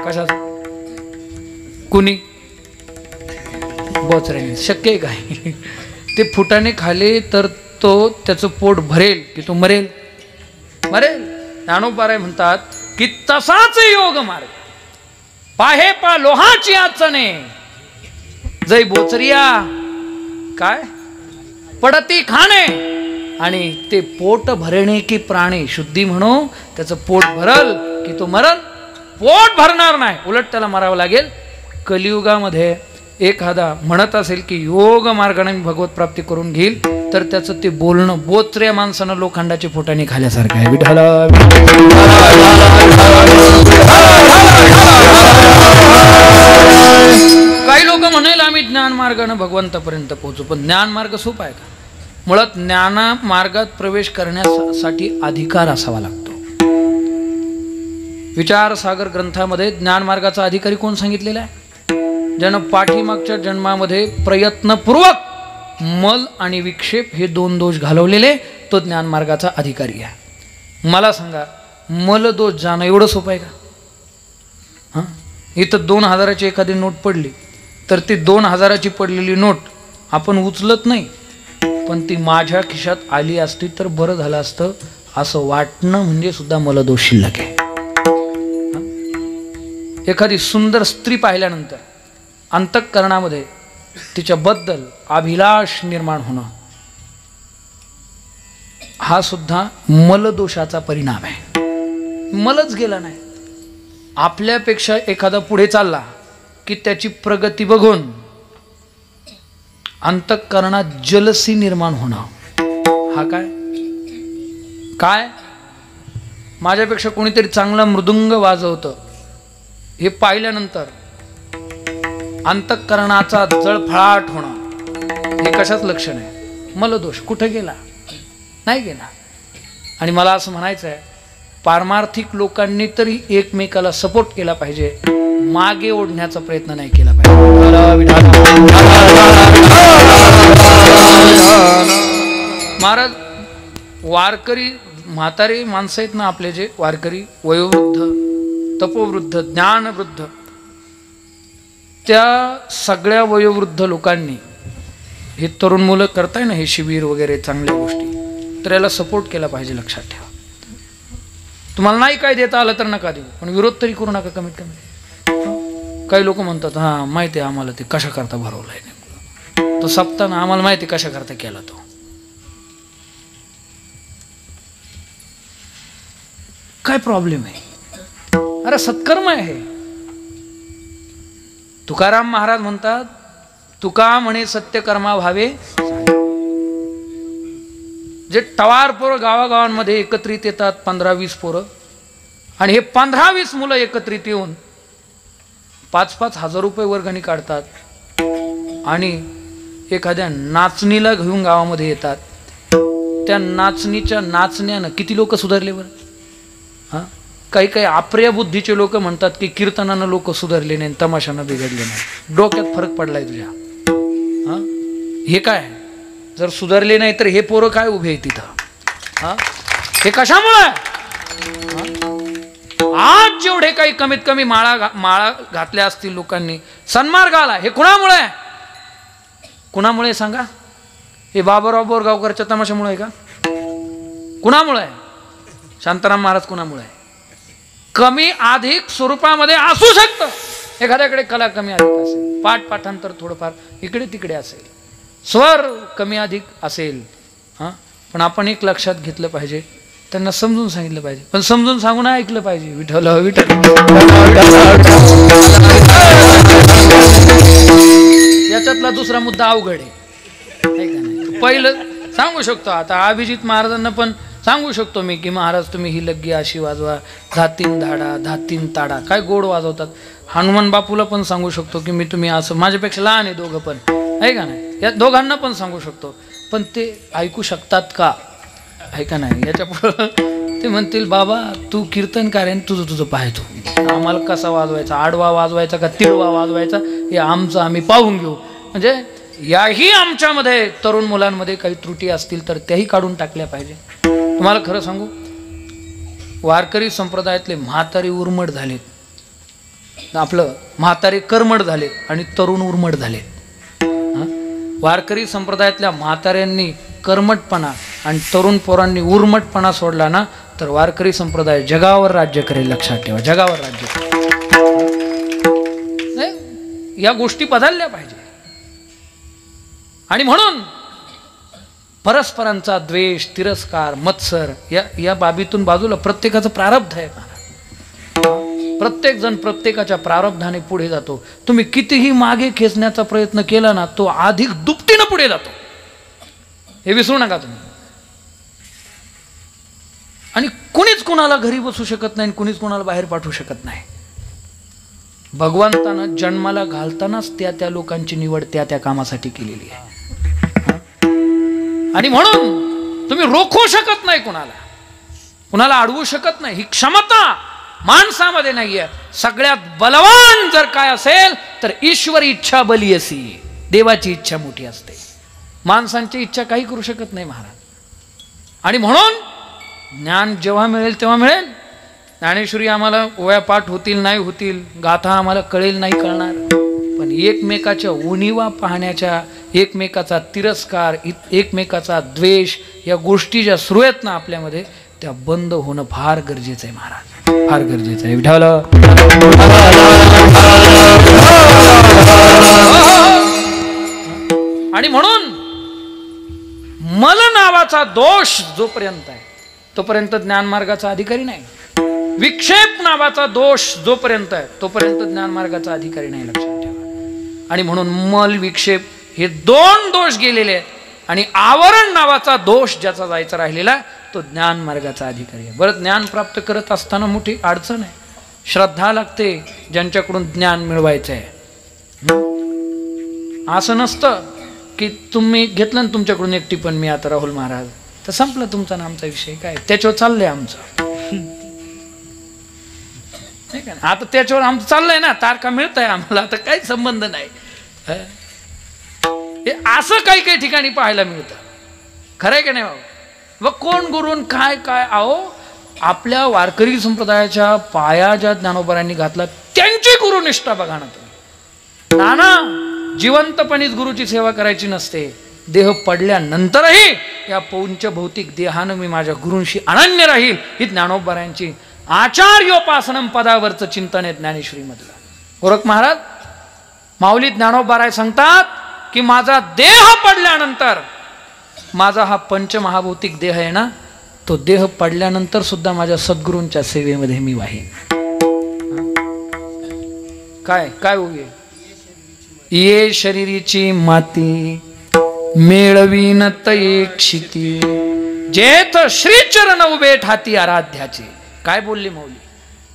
कशाचं? कुणी? बोचऱ्याने. शक्य आहे काय? ते फुटाणे खाले तर तो त्याचं पोट भरेल की तो मरेल? मरेल. ज्ञानोबाराय म्हणतात की तसाच योग मार्ग पाहे पा लोहाची आचणे जै बोचरिया काय पडती खाणे. आणि ते पोट भरणे की प्राणी शुद्धी म्हणू त्याचं पोट भरल की तो मरल? पोट भरणार नाही, उलट त्याला मरावं लागेल. कलियुगामध्ये एखादा म्हणत असेल की योग मार्गाने मी भगवत प्राप्ती करून घेईल तर त्याचं ते बोलणं बोचऱ्या माणसानं लोखंडाचे फुटाणे खाल्यासारखं आहे. विठ्ठला काही लोक म्हणेल आम्ही ज्ञान मार्गाने भगवंतापर्यंत पोहोचू, पण ज्ञान मार्ग सोपा आहे का? मुळात ज्ञान मार्गात प्रवेश करण्यासाठी अधिकार असावा लागतो. विचार सागर ग्रंथामध्ये ज्ञान मार्गाचा अधिकारी कोण सांगितलेला आहे? ज्यानं पाठीमागच्या जन्मामध्ये प्रयत्नपूर्वक मल आणि विक्षेप हे 2 दोष घालवलेले तो ज्ञान मार्गाचा अधिकारी आहे. मला सांगा, मल दोष जाणं एवढं सोपं आहे का? हां, इथं 2000ची एखादी नोट पडली तर ती 2000ची पडलेली नोट आपण उचलत नाही, पण ती माझ्या खिशात आली असती तर बरं झालं असतं असं वाटणं म्हणजे सुद्धा मलदोष शिल्लक आहे. एखादी सुंदर स्त्री पाहिल्यानंतर अंतःकरणामध्ये तिच्याबद्दल अभिलाष निर्माण होणं हा सुद्धा मलदोषाचा परिणाम आहे. मलच गेला नाही. आपल्यापेक्षा एखादा पुढे चालला की त्याची प्रगती बघून अंतःकरणात जलसी निर्माण होणं हा काय माझ्यापेक्षा कोणीतरी चांगला मृदुंग वाजवतं हे पाहिल्यानंतर अंतःकरणाचा जळफळाट होणं हे कशाच लक्षण आहे? मलदोष. कुठे गेला? नाही गेला. आणि मला असं म्हणायचं आहे, पारमार्थिक लोकांनी तरी एकमेकाला सपोर्ट केला पाहिजे, मागे ओढण्याचा प्रयत्न नाही केला पाहिजे. महाराज, वारकरी म्हातारे माणसं आहेत ना आपले, जे वारकरी वयोवृद्ध तपोवृद्ध ज्ञानवृद्ध, त्या सगळ्या वयोवृद्ध लोकांनी हे तरुण मुलं करताय ना हे शिबिर वगैरे चांगल्या गोष्टी, तर याला सपोर्ट केला पाहिजे. लक्षात ठेवा, तुम्हाला नाही काय देता आलं तर नका देऊ, पण विरोध तरी करू नका कमीत कमी. काही लोक म्हणतात हां माहिती आहे आम्हाला ते कशा करता भरवलाय तो सप्ताना, आम्हाला माहिती कशा करता केला तो. काय प्रॉब्लेम आहे? अरे सत्कर्म आहे. तुकाराम महाराज म्हणतात तुका म्हणे सत्यकर्मा व्हावे. जे टवार पोरं गावागावांमध्ये एकत्रित येतात 15-20 पोरं, आणि हे 15-20 मुलं एकत्रित येऊन 5-5 हजार रुपये वर्गणी काढतात आणि एखाद्या नाचणीला घेऊन गावामध्ये येतात. त्या नाचणीच्या नाचण्यानं किती लोक सुधारले बरं? हां, काही अप्रिय बुद्धीचे लोक म्हणतात की कीर्तनानं लोक सुधारले नाही, तमाशानं बिघडले नाही. डोक्यात फरक पडलाय तुझ्या. हां, हे काय? जर सुधारले नाही तर हे पोरं काय उभे आहेत तिथं? हां, हे कशामुळे? आज जेवढे काही कमीत कमी माळा घातल्या असतील लोकांनी सन्मार्गाला, हे कुणामुळे? कुणामुळे सांगा? हे बाबाराव बोरगावकरच्या तमाशामुळे आहे का? कुणामुळे? शांताराम महाराज कुणामुळे? कमी अधिक स्वरूपामध्ये असू शकतं. एखाद्याकडे कला कमी अधिक असेल, पाठ पाठांतर थोडंफार इकडे तिकडे असेल, स्वर कमी अधिक असेल. हां, पण आपण एक लक्षात घेतलं पाहिजे, त्यांना समजून सांगितलं पाहिजे, पण समजून सांगून ऐकलं पाहिजे. विठ्ठल विठ्ठल. याच्यातला दुसरा मुद्दा अवघड आहे का नाही? पहिलं सांगू शकतो, आता अभिजित महाराजांना पण सांगू शकतो मी की महाराज तुम्ही ही लग्गी अशी वाजवा, धातीन धाडा धातीन ताडा, काय गोड वाजवतात. हनुमान बापूला पण सांगू शकतो की मी तुम्ही असं, माझ्यापेक्षा लहान आहे दोघं पण, आहे का नाही? या दोघांना पण सांगू शकतो, पण ते ऐकू शकतात का? आहे का नाही? याच्या पुढं ते म्हणतील बाबा तू कीर्तनकार आहे, तुझं पाहतो, आम्हाला कसा वाजवायचा, आडवा वाजवायचा का तिळवा वाजवायचा हे आमचं आम्ही पाहून घेऊ. म्हणजे याही आमच्यामध्ये तरुण मुलांमध्ये काही त्रुटी असतील तर त्याही काढून टाकल्या पाहिजे. तुम्हाला खरं सांगू, वारकरी संप्रदायातले म्हातारे उर्मट झालेत, आपलं म्हातारे कर्मठ झालेत आणि तरुण उर्मट झालेत. वारकरी संप्रदायातल्या म्हाताऱ्यांनी कर्मटपणा आणि तरुण पोरांनी उर्मटपणा सोडला ना तर वारकरी संप्रदाय जगावर राज्य करेल. लक्षात ठेवा, जगावर राज्य करेल. या गोष्टी बदलल्या पाहिजे. आणि म्हणून परस्परांचा द्वेष, तिरस्कार, मत्सर या बाबीतून बाजूला प्रत्येकाचं प्रारब्ध आहे. प्रत्येक जण प्रत्येकाच्या प्रारब्धाने पुढे जातो. तुम्ही कितीही मागे खेचण्याचा प्रयत्न केला ना तो अधिक दुपटीनं पुढे जातो, हे विसरू नका तुम्ही. आणि कुणीच कुणाला घरी बसू शकत नाही, कुणीच कुणाला बाहेर पाठवू शकत नाही. भगवंतानं जन्माला घालतानाच त्या लोकांची निवड त्या कामासाठी केलेली आहे. आणि म्हणून तुम्ही रोखू शकत नाही, कुणाला अडवू शकत नाही. ही क्षमता माणसामध्ये नाहीये. सगळ्यात बलवान जर काय असेल तर ईश्वरी इच्छा बलियसी, देवाची इच्छा मोठी असते. माणसांची इच्छा काही करू शकत नाही महाराज. आणि म्हणून ज्ञान जेव्हा मिळेल तेव्हा मिळेल. ज्ञानेश्वरी आम्हाला ओव्या पाठ होतील नाही होतील, गाथा आम्हाला कळेल नाही कळणार, पण एकमेकाच्या उणीवा पाहण्याच्या, एकमेकाचा तिरस्कार, एकमेकाचा द्वेष या गोष्टी ज्या सुरू आहेत ना आपल्यामध्ये त्या बंद होणं फार गरजेचं आहे महाराज, फार गरजेचं आहे. विठ्ठल. आणि म्हणून मल नावाचा दोष जोपर्यंत आहे तोपर्यंत ज्ञानमार्गाचा अधिकारी नाही. विक्षेप नावाचा दोष जोपर्यंत आहे तोपर्यंत ज्ञानमार्गाचा अधिकारी नाही. लक्षात ठेवा. आणि म्हणून मल विक्षेप हे दोन दोष गेलेले आहेत. आणि आवरण नावाचा दोष ज्याचा जायचा राहिलेला तो ज्ञान मार्गाचा अधिकारी आहे. बरं, ज्ञान प्राप्त करत असताना मोठी अडचण आहे. श्रद्धा लागते ज्यांच्याकडून ज्ञान मिळवायचं आहे. असं नसतं की तुम्ही घेतलं ना तुमच्याकडून एक टिपण, मी आता राहुल महाराज, तर संपलं तुमचा ना आमचा विषय. काय त्याच्यावर चाललंय आमचं, नाही का? आता त्याच्यावर आमचं चाललंय ना, तारखा मिळत आहे आम्हाला, आता काही संबंध नाही. हे असं काही काही ठिकाणी पाहायला मिळतं. खरंय की नाही बाबा? व कोण गुरुन काय काय आहो, आपल्या वारकरी संप्रदायाच्या पाया ज्या ज्ञानोबारांनी घातला त्यांची गुरुनिष्ठा बघा ना तुम्ही. नाना जिवंतपणीच गुरुची सेवा करायची नसते. देह पडल्यानंतरही या पौंच भौतिक देहानं मी माझ्या गुरूंशी अनन्य राहील, ही ज्ञानोबारांची आचार्योपासनम पदावरचं चिंतन आहे ज्ञानेश्वरी मधलं. गोरख महाराज माऊली ज्ञानोबाराय सांगतात की माझा देह पडल्यानंतर, माझा हा पंचमहाभौतिक देह आहे ना, तो देह पडल्यानंतर सुद्धा माझ्या सद्गुरूंच्या सेवेमध्ये मी वाहीन. काय काय होईल? ये शरीरीची माती मेळवीन तये क्षिती, जेथ श्रीचरण उभे ठाती आराध्याचे. काय बोलली माऊली?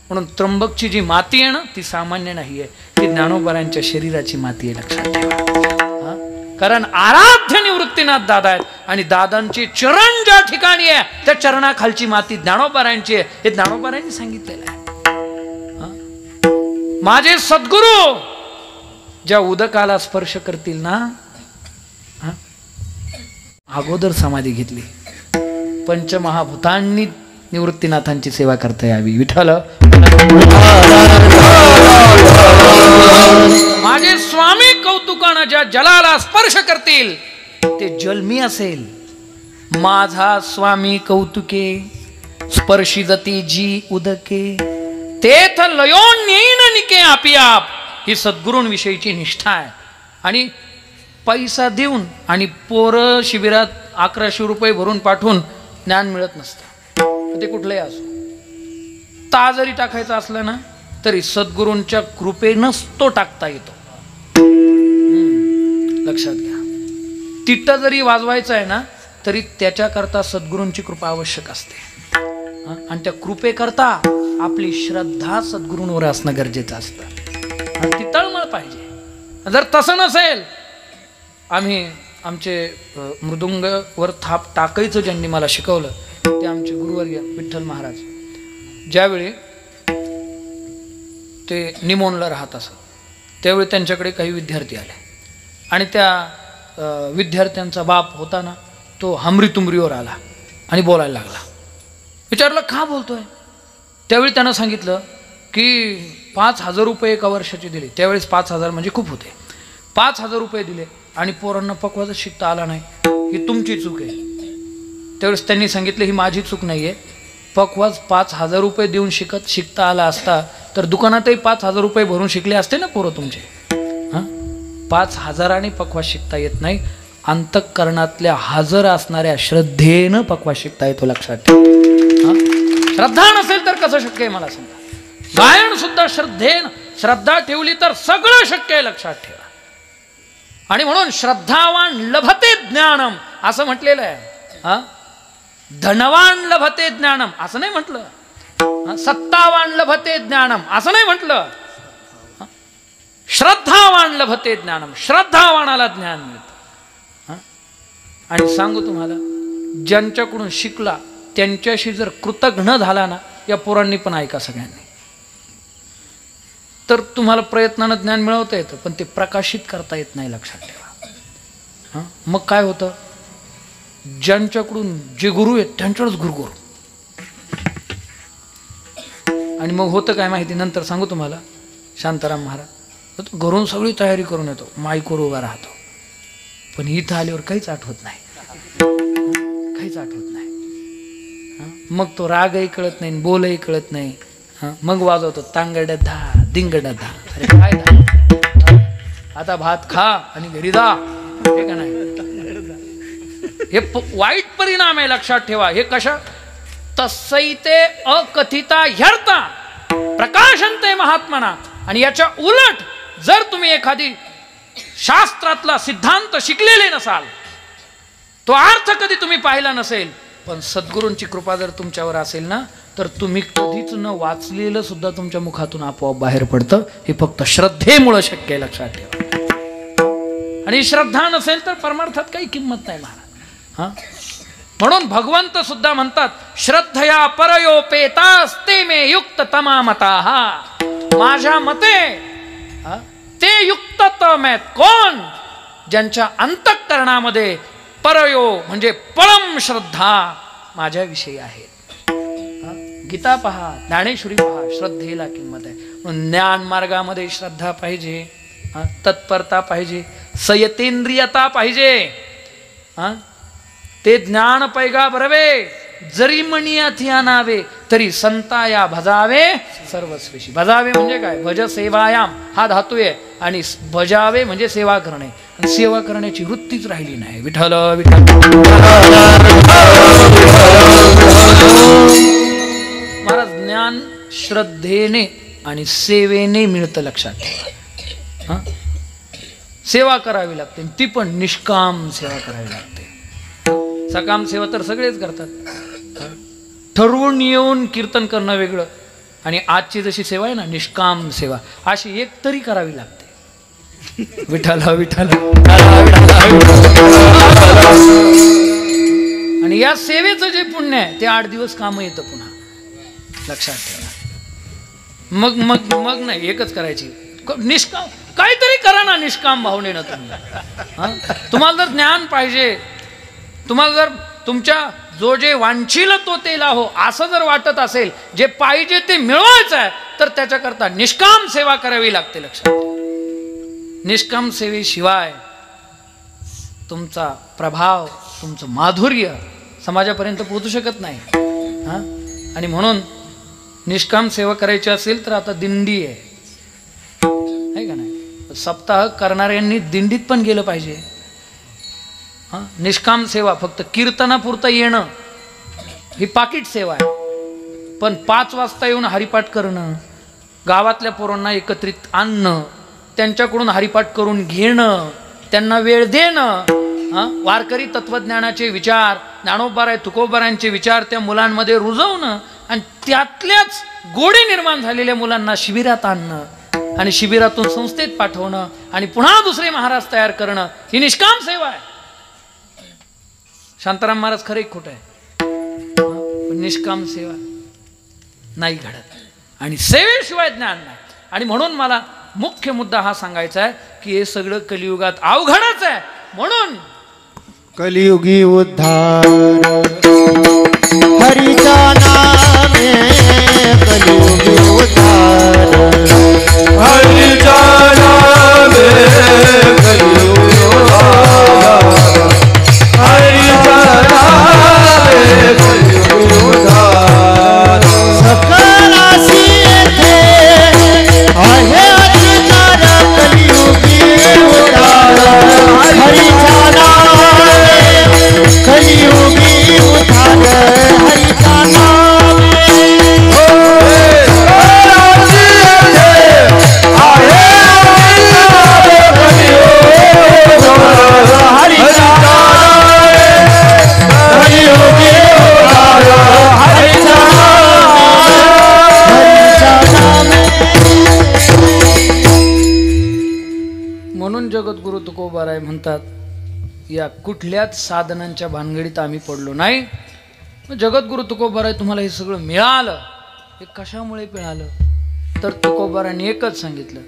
म्हणून त्र्यंबकची जी माती आहे ना ती सामान्य नाही आहे, ती ज्ञानोबारांच्या शरीराची माती आहे. लक्षात ठेवा. कारण आराध्य निवृत्तीनाथ दादा आहेत आणि दादांचे चरण ज्या ठिकाणी आहे त्या चरणाखालची माती ज्ञानोबारांची आहे, हे ज्ञानोबारांनी सांगितलेलं आहे. माझे सद्गुरू ज्या उदकाला स्पर्श करतील ना, अगोदर समाधी घेतली, पंचमहाभूतांनी निवृत्तीनाथांची सेवा करता यावी. विठ्ठल. माझे स्वामी कौतुकानं ज्या जलाला स्पर्श करतील ते जल मी असेल. माझा स्वामी कौतुके स्पर्शिजती जी उदके, तेथ लयोन्येन निके आपिआप. ही सद्गुरूंविषयीची निष्ठा आहे. आणि पैसा देऊन आणि पोरं शिबिरात 1100 रुपये भरून पाठवून ज्ञान मिळत नसतं, ते कुठलंही असो. जरी टाकायचं असलं ना तरी सद्गुरूंच्या कृपेनंच तो टाकता येतो. लक्षात घ्या. तिट्ट जरी वाजवायचं आहे ना तरी त्याच्याकरता सद्गुरूंची कृपा आवश्यक असते. आणि त्या कृपेकरता आपली श्रद्धा सद्गुरूंवर असणं गरजेचं असतं. आणि ती तळमळ पाहिजे. जर तसं नसेल, आम्ही आमचे मृदुंगावर थाप टाकायचं ज्यांनी मला शिकवलं ते आमचे गुरुवर्य विठ्ठल महाराज. ज्यावेळी ते निमोनला राहत असत त्यावेळी त्यांच्याकडे काही विद्यार्थी आले आणि त्या विद्यार्थ्यांचा बाप होता ना तो हमरीतुमरीवर आला आणि बोलायला लागला. विचारलं का बोलतोय? त्यावेळी त्यानं सांगितलं की 5000 रुपये एका वर्षाचे दिले. त्यावेळेस 5000 म्हणजे खूप होते. 5000 रुपये दिले आणि पोरांना पक्वाजच शिकता आला नाही, ही तुमची चूक आहे. त्यावेळेस त्यांनी सांगितलं ही माझी चूक नाही आहे. पक्वाज 5,000 रुपये देऊन शिकता आला असता तर दुकानातही 5,000 रुपये भरून शिकले असते ना पोरं तुमचे. हां, 5,000 पक्वाज शिकता येत नाही, अंतःकरणातल्या हजर असणाऱ्या श्रद्धेनं पक्वाज शिकता येतो, लक्षात ठेवा. श्रद्धा नसेल तर कसं शक्य आहे मला सांगा. गायन सुद्धा श्रद्धेनं, श्रद्धा ठेवली तर सगळं शक्य आहे, लक्षात ठेवा. आणि म्हणून श्रद्धावान लभते ज्ञानम असं म्हटलेलं आहे. हा, धनवान लभते ज्ञानम असं नाही म्हटलं, सत्तावान लभते ज्ञानम असं नाही म्हटलं. श्रद्धावान लभते ज्ञानम, श्रद्धावानाला ज्ञान मिळतं. आणि सांगू तुम्हाला, ज्यांच्याकडून शिकला त्यांच्याशी जर कृतज्ञ झाला ना, या पोरांनी पण ऐका सगळ्यांनी, तर तुम्हाला प्रयत्नानं ज्ञान मिळवता येतं, पण ते प्रकाशित करता येत नाही, लक्षात ठेवा. मग काय होतं, ज्यांच्याकडून जे गुरु आहेत त्यांच्याकडे गुरु. आणि मग होतं काय माहिती, नंतर सांगू तुम्हाला. शांताराम महाराज घरून सगळी तयारी करून येतो, माईकवर उभा राहतो, पण इथं आल्यावर काहीच आठवत नाही, काहीच आठवत नाही. मग तो रागही कळत नाही, बोलही कळत नाही. मग वाजवतो तांगड धा दिंगड धा. अरे काय धा, आता भात खा आणि घरी जा, हे का नाही. हे वाईट परिणाम आहे, लक्षात ठेवा. हे कशा तस्सैते अकथिता ह्यर्था प्रकाशन्ते महात्मना. आणि याच्या उलट जर तुम्ही एखादी शास्त्रातला सिद्धांत शिकलेले नसाल, तो अर्थ कधी तुम्ही पाहिला नसेल, पण सद्गुरूंची कृपा जर तुमच्यावर असेल ना, तर तुम्ही कधीच न वाचलेलं सुद्धा तुमच्या मुखातून आपोआप बाहेर पडतं. हे फक्त श्रद्धेमुळे शक्य आहे, लक्षात ठेवा. आणि श्रद्धा नसेल तर परमार्थात काही किंमत नाही महाराज. म्हणून भगवंत सुद्धा म्हणतात, श्रद्धया परयोपेतास्ते मे युक्त तमामताः. माझ्या मते ते युक्ततम आहेत कोण, ज्यांच्या अंतःकरणामध्ये परयो म्हणजे परम श्रद्धा माझ्याविषयी आहे. गीता पहा, ज्ञानेश्वरी पहा, श्रद्धेला किंमत आहे. म्हणून ज्ञान मार्गामध्ये श्रद्धा पाहिजे, तत्परता पाहिजे, संयतेंद्रियता पाहिजे. ते ज्ञान पैगा बरवे, जरी मणियाथी आणावे तरी संताया भजावे सर्वस्वेशी. भजावे म्हणजे काय, भज सेवायाम हा धातू आहे, आणि भजावे म्हणजे सेवा करणे. आणि सेवा करण्याची वृत्तीच राहिली नाही. विठ्ठल विठ्ठल. महाराज ज्ञान श्रद्धेने आणि सेवेने मिळतं, लक्षात ठेवा. सेवा करावी लागते, ती पण निष्काम सेवा करावी लागते. सकाम सेवा तर सगळेच करतात, ठरवून येऊन कीर्तन करणं वेगळं, आणि आजची जशी सेवा आहे ना निष्काम सेवा, अशी एक तरी करावी लागते. विठ्ठल विठ्ठल. आणि या सेवेचं जे पुण्य आहे ते 8 दिवस काम येतं पुन्हा, लक्षात ठेवा. मग मग मग नाही एकच करायची, निष्काम काहीतरी करा ना, निष्काम भावनेनं तुम्ही. तुम्हाला जर ज्ञान पाहिजे, तुम्हाला जर तुमच्या जो जे वांछील तो ते लाहो असं जर वाटत असेल, जे पाहिजे ते मिळवायचं आहे, तर त्याच्याकरता निष्काम सेवा करावी लागते, लक्षात. निष्काम सेवेशिवाय तुमचा प्रभाव, तुमचं माधुर्य समाजापर्यंत पोहोचू शकत नाही. आणि म्हणून निष्काम सेवा करायची असेल तर आता दिंडी आहे का नाही, सप्ताह करणाऱ्यांनी दिंडीत पण गेलं पाहिजे. निष्काम सेवा फक्त कीर्तनापुरतं येणं ही पाकिट सेवा आहे, पण 5 वाजता येऊन हरिपाठ करणं, गावातल्या पोरांना एकत्रित आणणं, त्यांच्याकडून हरिपाठ करून घेणं, त्यांना वेळ देणं, वारकरी तत्वज्ञानाचे विचार, ज्ञानोबाराय तुकोबारायांचे विचार त्या मुलांमध्ये रुजवणं, आणि त्यातल्याच गोडी निर्माण झालेल्या मुलांना शिबिरात आणणं, आणि शिबिरातून संस्थेत पाठवणं, आणि पुन्हा दुसरे महाराज तयार करणं, ही निष्काम सेवा आहे. शांताराम महाराज खरं एक खोटं आहे, पण निष्काम सेवा नाही घडत, आणि सेवेशिवाय ज्ञान नाही. आणि म्हणून मला मुख्य मुद्दा हा सांगायचा आहे की हे सगळं कलियुगात अवघडच आहे. म्हणून कलियुगी उद्धार हरीचा नामे, कलियुगी उद्धार हरीचा नामे, कलियुगी उद्धार. म्हणतात या कुठल्याच साधनांच्या भानगडीत आम्ही पडलो नाही. जगद्गुरु तुकोबाराय तुम्हाला हे सगळं मिळालं, हे कशामुळे मिळालं? तर तुकोबारांनी एकच सांगितलं,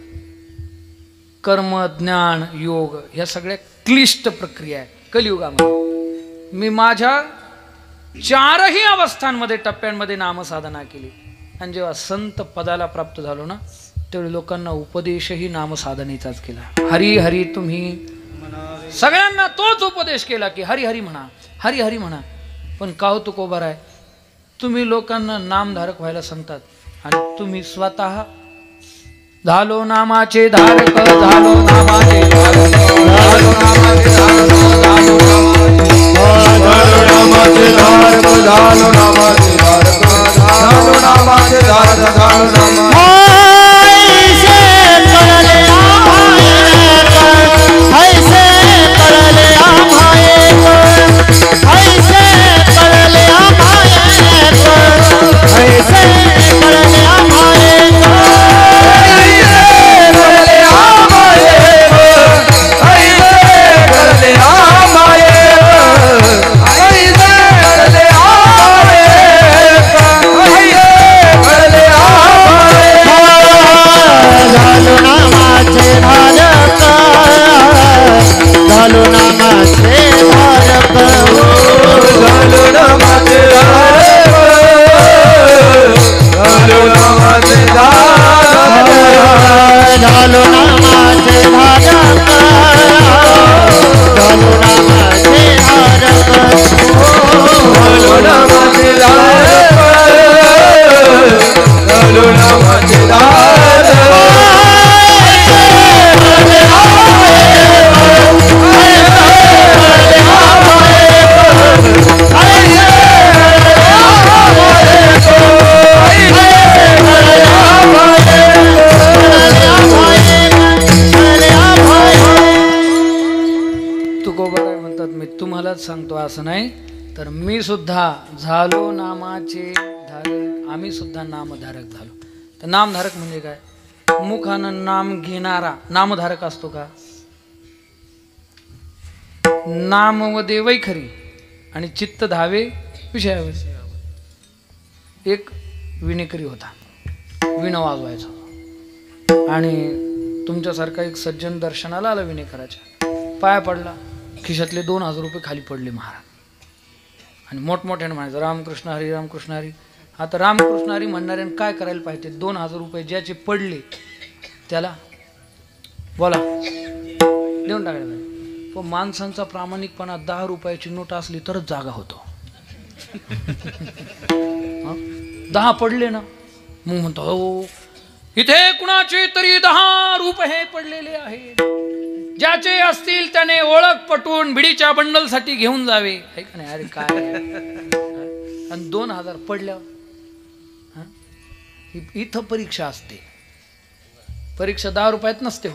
कर्म ज्ञान योग ह्या सगळ्या क्लिष्ट प्रक्रिया आहे कलियुगामध्ये. मी माझ्या 4ही अवस्थांमध्ये टप्प्यांमध्ये नामसाधना केली आणि जेव्हा संत पदाला प्राप्त झालो ना तेवढे लोकांना उपदेशही नामसाधनेचाच केला. हरी हरी तुम्ही सगळ्यांना तोच उपदेश केला की हरी हरी म्हणा, हरी हरी म्हणा. पण काहो तुकोबाराय तुम्ही लोकांना नामधारक व्हायला सांगतात आणि तुम्ही स्वतः झालो नामाचे धारक, झालो नामाचे धारक, झालो नामाचे धारक, झालो नामाचे धारक, झालो नामाचे धारक, झालो नामाचे धारक, झालो नामाचे सांगतो असं नाही तर मी सुद्धा झालो नामाचे धारक, आम्ही सुद्धा नामधारक झालो. तर नामधारक म्हणजे काय? मुखानं नाम घेणारा नामधारक असतो का? नाम वदे वैखरी आणि चित्त धावे विषयावर. एक विणेकरी होता, विण वाजवायचा आणि तुमच्यासारखा एक सज्जन दर्शनाला आला विणेकराच्या, पाया पडला, खिशातले 2000 रुपये खाली पडले महाराज आणि मोठमोठ्याने म्हणायचं रामकृष्ण हरी रामकृष्ण हरी. आता रामकृष्ण हरी म्हणणाऱ्यानं काय करायला पाहिजे? 2000 रुपये ज्याचे पडले त्याला बोला देऊन टाकायला पाहिजे. पण माणसांचा प्रामाणिकपणा 10 रुपयाची नोट असली तरच जागा होतो. 10 पडले ना मग म्हणतो हो इथे कुणाचे तरी 10 रुपये पडलेले आहेत, ज्याचे असतील त्याने ओळख पटवून भिडीच्या बंडलसाठी घेऊन जावे. आहे का नाही? अरे काय आणि 2000 पडल्यावर इथं परीक्षा असते. परीक्षा 10 रुपयात नसते हो,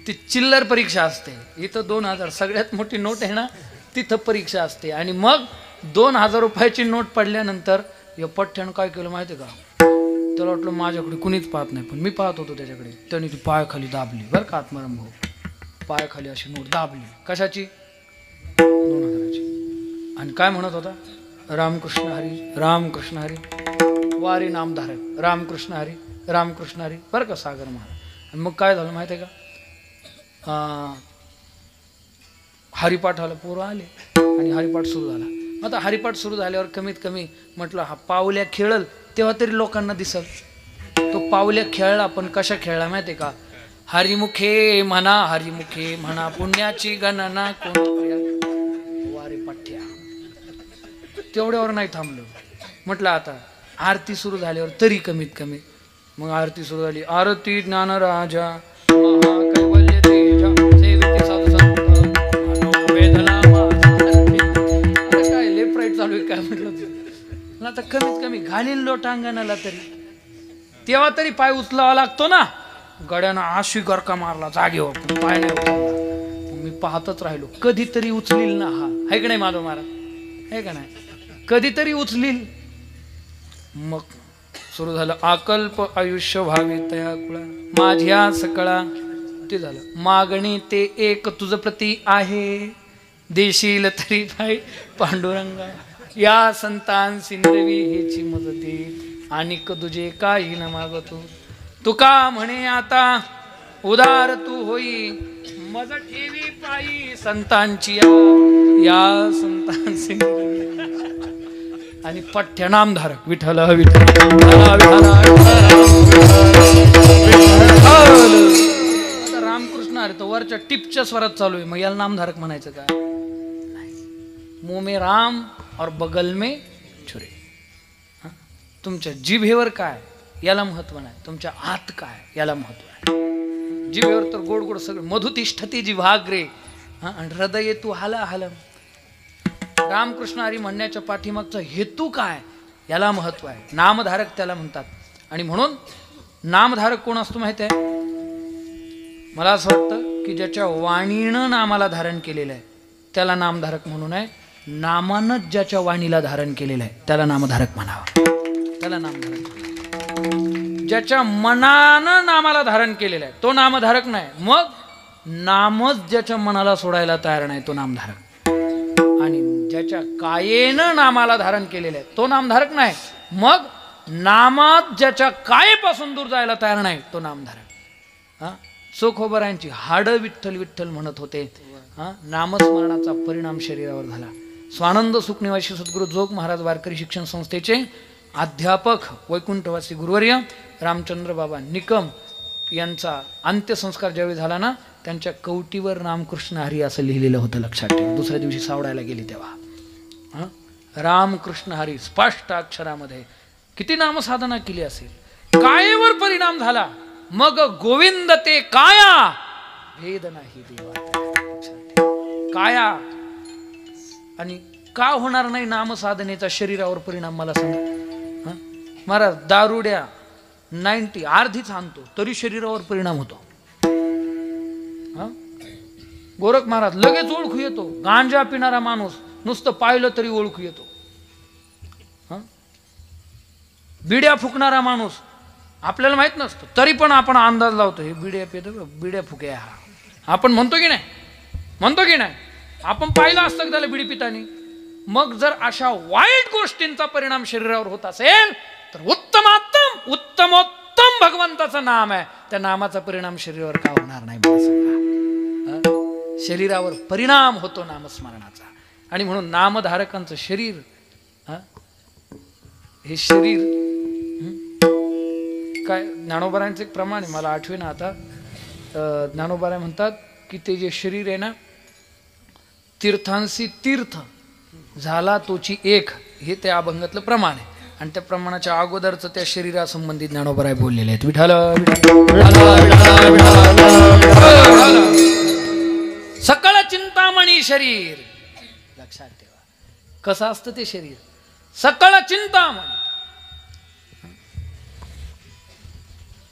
ती चिल्लर परीक्षा असते. इथं 2000 सगळ्यात मोठी नोट आहे ना, तिथं परीक्षा असते. आणि मग 2000 रुपयाची नोट पडल्यानंतर या पठ्ठ्यानं काय केलं माहिती का? त्याला वाटलं माझ्याकडे कुणीच पाहत नाही, पण मी पाहत होतो त्याच्याकडे. त्याने ती पायाखाली दाबली बरं का आत्माराम भाऊ, पायाखाली अशी नोट दाबली. कशाची? 2000ची. आणि काय म्हणत होता? रामकृष्ण हरी रामकृष्ण हरी, वारी नामधारक रामकृष्ण हरी रामकृष्ण हरी बरं का सागर महाराज. आणि मग काय झालं माहिती आहे का? हरिपाठाला पोरं आले आणि हरिपाठ सुरू झाला. आता हरिपाठ सुरू झाल्यावर कमीत कमी म्हटलं हा पावल्या खेळल तेव्हा तरी लोकांना दिसल. तो पावल्या खेळला, पण कशा खेळला माहिती का? हरिमुखे म्हणा पुण्याची गणना कोण वारे पाठ्या. तेवढ्यावर नाही थांबलो. म्हटलं आता आरती सुरू झाल्यावर तरी कमीत कमी. मग आरती सुरू झाली. आरती ज्ञानराजा महाकैवल्य तेजा सेविके साधू संत वेदना काय लेफ्ट राईट चालू आहे काय म्हटलं. आता कमीत कमी घालील लोटांगणाला तरी तेव्हा तरी पाय उचलावा लागतो ना. गड्यानं आशी गरका मारला जागेवर, पाय नाही उचलला. मी पाहतच राहिलो कधीतरी उचलील ना हा. आहे का नाही माधव महाराज? आहे का नाही? कधीतरी उचलील. मग सुरू झालं. आकल्प आयुष्य व्हावे तया कुळा माझ्या सकळा ते झालं. मागणी ते एक तुझ प्रती आहे, देशील तरी पाय पांडुरंगा, या संतान सिंधवी हेची मदती, आणि तुझे काही न मागतो. तुका म्हणे आता उदार तू होई, मज ठेवी पायी संतांची या संतान सिंधवी. आणि पठ्य नामधारक विठ्ठल विठ्ठल रामकृष्ण अरे तो वरच्या टिपच्या स्वरात चालू आहे, मग याला नामधारक म्हणायचं का? मुंह में राम और बगल में छुरे. तुमच्या जिभेवर काय याला महत्व नाही, तुमच्या आत काय याला महत्व आहे. जिभेवर तर गोड गोड सगळं, मधुतिष्ठती जिव्हाग्रे, आणि हृदय तू हाला हलम. रामकृष्ण हरी म्हणण्याच्या पाठीमागचा हेतू काय याला महत्व आहे. नामधारक त्याला म्हणतात. आणि म्हणून नामधारक कोण असतो माहिती आहे? मला असं वाटतं की ज्याच्या वाणीनं नामाला धारण केलेलं आहे त्याला नामधारक म्हणून आहे. नामानंच ज्याच्या वाणीला धारण केलेलं आहे त्याला नामधारक म्हणावं, त्याला नामधारक. ज्याच्या मनानं नामाला धारण केलेलं आहे तो नामधारक नाही. मग नामच ज्याच्या मनाला सोडायला तयार नाही तो नामधारक. आणि ज्याच्या कायेनं नामाला धारण केलेलं आहे तो नामधारक नाही. मग नामात ज्याच्या कायेपासून दूर जायला तयार नाही तो नामधारक. चोखोबरायांची हाडं विठ्ठल विठ्ठल म्हणत होते. नामस्मरणाचा परिणाम शरीरावर झाला. स्वानंद सुखनिवासी सद्गुरू जोग महाराज वारकरी शिक्षण संस्थेचे अध्यापक वैकुंठवासी गुरुवर्य रामचंद्र बाबा निकम यांचा अंत्यसंस्कार ज्यावेळी झाला ना, त्यांच्या कवटीवर रामकृष्ण हरी असं लिहिलेलं होतं, लक्षात ठेवा. दुसऱ्या दिवशी सावडायला गेली तेव्हा रामकृष्ण हरी स्पष्ट अक्षरामध्ये. किती नामसाधना केली असेल, कायेवर परिणाम झाला. मग गोविंद ते काया भेद नाही देवा. काया आणि का होणार नाही नामसाधनेचा शरीरावर परिणाम मला सांगा. महाराज दारुड्या 90 अर्धीच आणतो तरी शरीरावर परिणाम होतो. गोरख महाराज लगेच ओळखू येतो. गांजा पिणारा माणूस नुसतं पाहिलं तरी ओळखू येतो. बिड्या फुकणारा माणूस आपल्याला माहित नसतं तरी पण आपण अंदाज लावतो, हे बिड्या पितो, बिड्या फुके हा. आपण म्हणतो की नाही, म्हणतो की नाही, आपण पाहिलं असतं की त्याला बिडी पितानी. मग जर अशा वाईट गोष्टींचा परिणाम शरीरावर होत असेल तर उत्तमोत्तम उत्तमोत्तम भगवंताचं नाम आहे, त्या नामाचा परिणाम शरीरावर का होणार नाही मला सांगा. शरीरावर परिणाम होतो नामस्मरणाचा. आणि म्हणून नामधारकांचं शरीर, हे शरीर काय ज्ञानोबारांचं एक प्रमाण आहे, मला आठवे ना आता. ज्ञानोबारा म्हणतात की ते जे शरीर आहे ना, तीर्थांशी तीर्थ झाला तोची एक, हे त्या अभंगातलं प्रमाण आहे. आणि त्या प्रमाणाच्या अगोदरचं त्या शरीरासंबंधी ज्ञानोबराय बोललेले आहेत. विठाल सकळ चिंतामणी शरीर, लक्षात ठेवा. कसं असतं ते शरीर? सकळ चिंतामणी.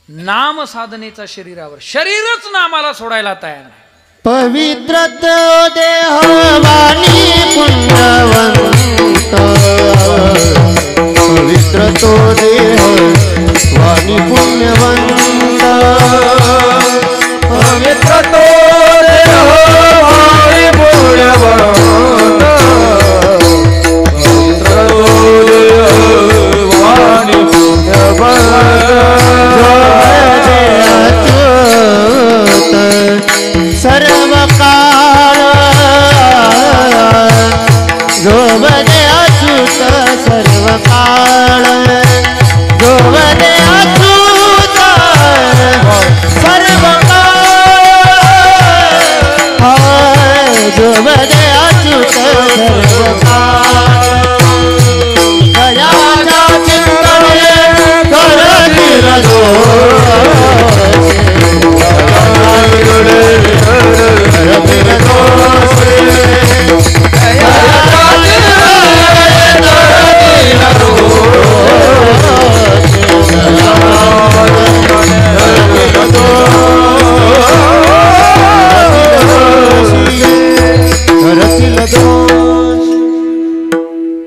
नाम साधनेचा शरीरावर, शरीरच नामाला सोडायला तयार नाही. पवित्र तो देह वाणी पुण्यवंत, पवित्र तो देह वाणी पुण्यवंत, पवित्र तो देह वाणी पुण्यवंत, पवित्र तो देह वाणी पुण्यवंत. सर्व काळ जोवने अच्युत, सर्व काळ जोवने अच्युत, सर्व काळ जोवने अच्युत, सर्व काळ दयाच्या चिंतने करतील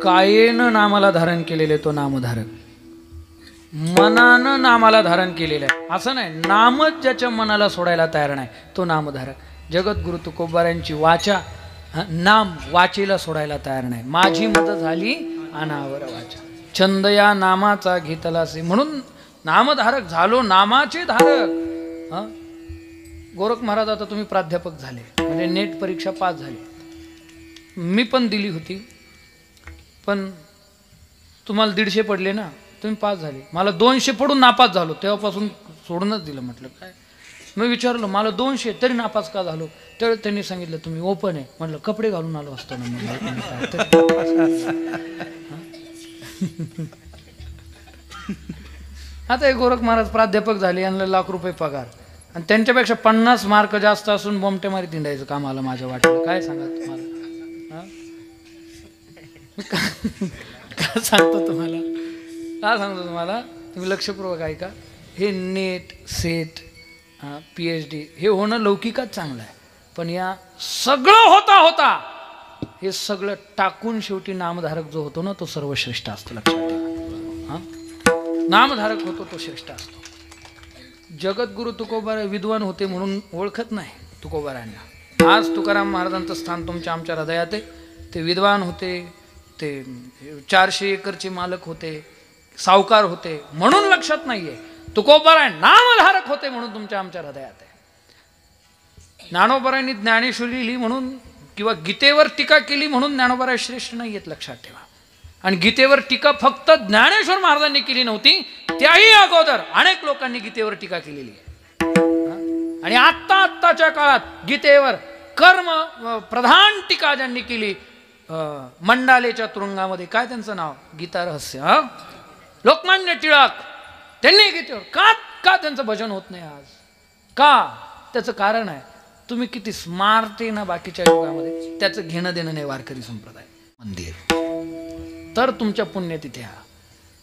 कायेनं नामाला धारण केलेले तो नामधारक. मनानं नामाला धारण केलेलं आहे असं नाही, नामच ज्याच्या मनाला सोडायला तयार नाही तो नामधारक. जगद्गुरु तुकोबारायांची वाचा नाम वाचेला सोडायला तयार नाही. माझी मत झाली अनावर वाचा, छंद या नामाचा घेतलासे, म्हणून नामधारक झालो, नामाचे धारक. गोरख महाराज आता तुम्ही प्राध्यापक झाले म्हणजे नेट परीक्षा पास झाली, मी पण दिली होती, पण तुम्हाला 150 पडले ना, तुम्ही पास झाले. मला 200 पडून नापास झालो, तेव्हापासून सोडूनच दिलं. म्हटलं काय, मी विचारलं मला 200 तरी नापास का झालो, त्यावेळेस त्यांनी सांगितलं तुम्ही ओपन आहे. म्हटलं कपडे घालून आलो असतो ना आता हे गोरख महाराज प्राध्यापक झाले, यांना ₹1,00,000 पगार, आणि त्यांच्यापेक्षा 50 मार्क जास्त असून बोमटे मारी तिंडायचं काम आलं माझ्या वाटेला. काय सांगा तुम्हाला, काय सांगतो तुम्हाला, तुम्ही लक्षपूर्वक ऐका. हे नेट सेट PhD हे होणं लौकिकच चांगलं आहे, पण या सगळं होता हे सगळं टाकून शेवटी नामधारक जो होतो ना तो सर्वश्रेष्ठ असतो. लक्षात ठेवा, नामधारक होतो तो श्रेष्ठ असतो. जगद्गुरु तुकोबाराय विद्वान होते म्हणून ओळखत नाही तुकोबारायांना. आज तुकाराम महाराजांचं स्थान तुमच्या आमच्या हृदयात आहे. ते विद्वान होते, ते 400 एकरचे मालक होते, सावकार होते म्हणून लक्षात नाहीये. तुकोबाराय नामधारक होते म्हणून तुमच्या आमच्या हृदयात आहे. ज्ञानोबारायांनी ज्ञानेश्वरी लिहिली म्हणून किंवा गीतेवर टीका केली म्हणून ज्ञानोबाराय श्रेष्ठ नाही आहेत, लक्षात ठेवा. आणि गीतेवर टीका फक्त ज्ञानेश्वर महाराजांनी केली नव्हती, त्याही अगोदर अनेक लोकांनी गीतेवर टीका केलेली आहे. आणि आत्ताच्या काळात गीतेवर कर्म प्रधान टीका ज्यांनी केली, मंडालेच्या तुरुंगामध्ये, काय त्यांचं नाव, गीता रहस्य, लोकमान्य टिळक, त्यांनी गीतेवर का त्यांचं भजन होत नाही आज, का? त्याचं कारण आहे तुम्ही किती स्मार्ट आहे ना बाकीच्या युगामध्ये, त्याचं घेणं देणं नाही. वारकरी संप्रदाय मंदिर तर तुमच्या पुण्य तिथे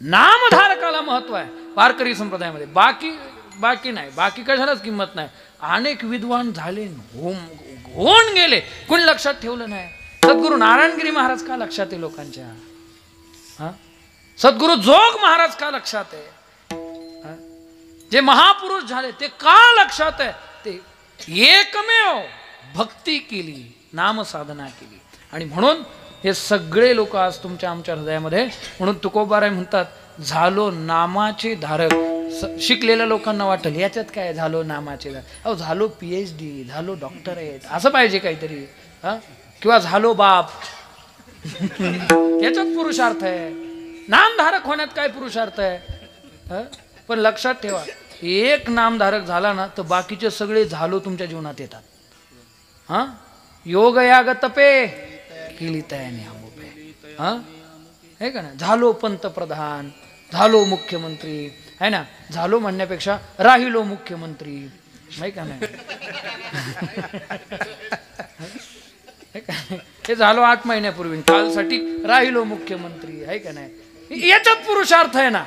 नामधारकाला महत्व आहे वारकरी संप्रदायामध्ये, बाकी नाही, बाकी कशालाच किंमत नाही. अनेक विद्वान झाले, होऊन गेले, कोणी लक्षात ठेवलं नाही. सद्गुरू नारायणगिरी महाराज का लक्षात आहे लोकांच्या, सद्गुरू जोग महाराज का लक्षात आहे, जे महापुरुष झाले ते का लक्षात आहे, ते एकमेव भक्ती केली, नाम साधना केली. आणि म्हणून हे सगळे लोक आज तुमच्या आमच्या हृदयामध्ये. म्हणून तुकोबाराय म्हणतात झालो नामाचे धारक. शिकलेल्या लोकांना वाटेल याच्यात काय झालो नामाचे धारक, अहो झालो PhD, झालो डॉक्टरेट असं पाहिजे काहीतरी, किंवा झालो बाप याच्यात पुरुषार्थ आहे. नामधारक होण्यात काय पुरुषार्थ आहे. पण लक्षात ठेवा, एक नामधारक झाला ना तर बाकीचे सगळे झालो तुमच्या जीवनात येतात. योग याग तपे केली तयाने आमोपे, हे का ना, झालो पंतप्रधान, झालो मुख्यमंत्री, है ना, झालो म्हणण्यापेक्षा राहिलो मुख्यमंत्री, नाही का नाही. हे झालो 8 महिन्यापूर्वी, कालसाठी राहिलो मुख्यमंत्री, आहे का नाही. याच्यात पुरुषार्थ आहे ना.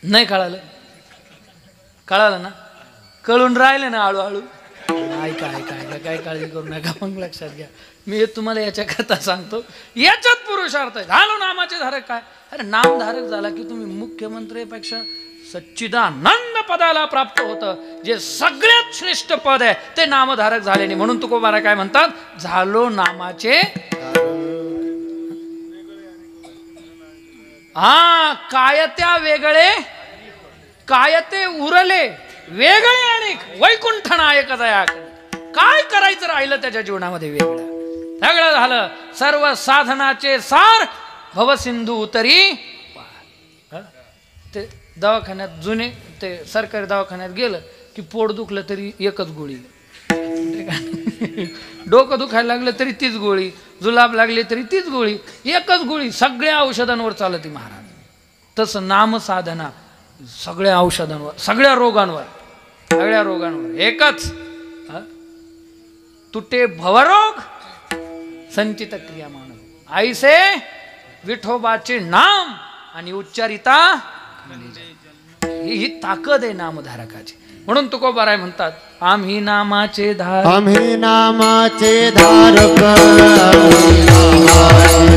नाही कळालं ना, कळून राहिलं ना हळूहळू. ऐका काय काळजी करू नका, मग लक्षात घ्या. मी तुम्हाला याच्याकरता सांगतो, याच्यात पुरुषार्थ आहे. झालो नामाचे धारक काय, अरे नामधारक झाला की तुम्ही मुख्यमंत्र्यापेक्षा सच्चिदानंद पदाला प्राप्त होतं, जे सगळ्यात श्रेष्ठ पद आहे ते नामधारक झाल्याने. म्हणून तुकोबाराय काय म्हणतात, झालो नामाचे कायत्या वेगळे, कायते उरले वेगळे, आणि वैकुंठ नायक दया. काय करायचं राहिलं त्याच्या जीवनामध्ये वेगळं, सगळं झालं. सर्व साधनाचे सार भवसिंधू उतरी. ते दवाखान्यात जुने, ते सरकारी दवाखान्यात गेलं की पोट दुखलं तरी एकच गोळी, डोकं दुखायला लागलं तरी तीच गोळी, जुलाब लागले तरी तीच गोळी, एकच गोळी, सगळ्या औषधांवर चालती महाराज. तसं नाम साधना सगळ्या औषधांवर, सगळ्या रोगांवर एकच. तुटे भवरोग संचित क्रिया मानव, आईसे विठोबाचे नाम आणि उच्चारिता, ही ताकद आहे नामधारकाची. म्हणून तुकोबाराय म्हणतात, आम्ही नामाचे धारक, आम्ही नामाचे धारक, आम्ही नामाचे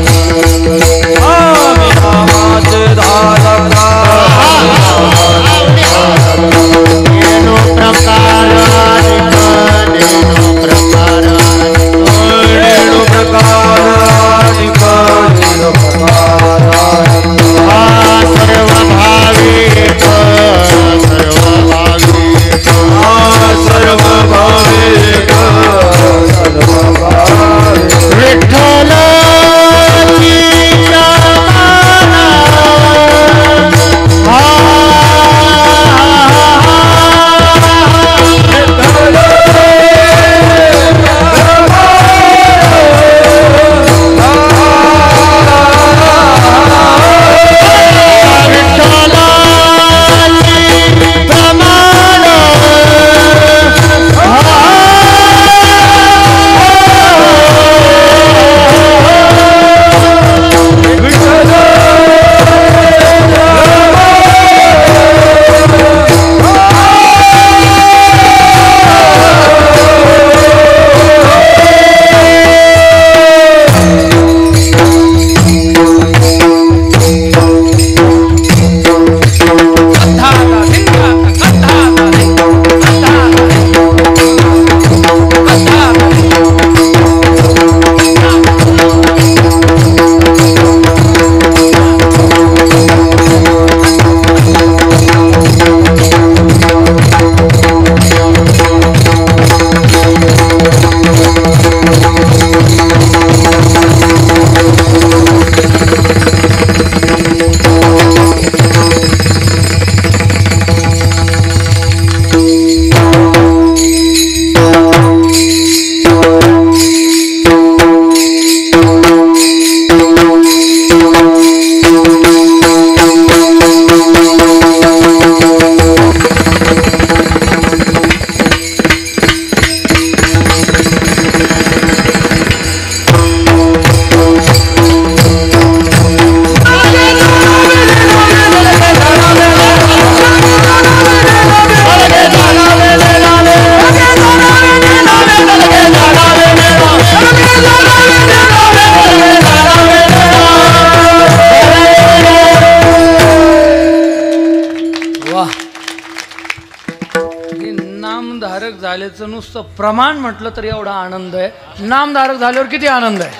नामधारक झाल्याचं नुसतं प्रमाण म्हटलं तर एवढा आनंद आहे. नामधारक झाल्यावर किती आनंद आहे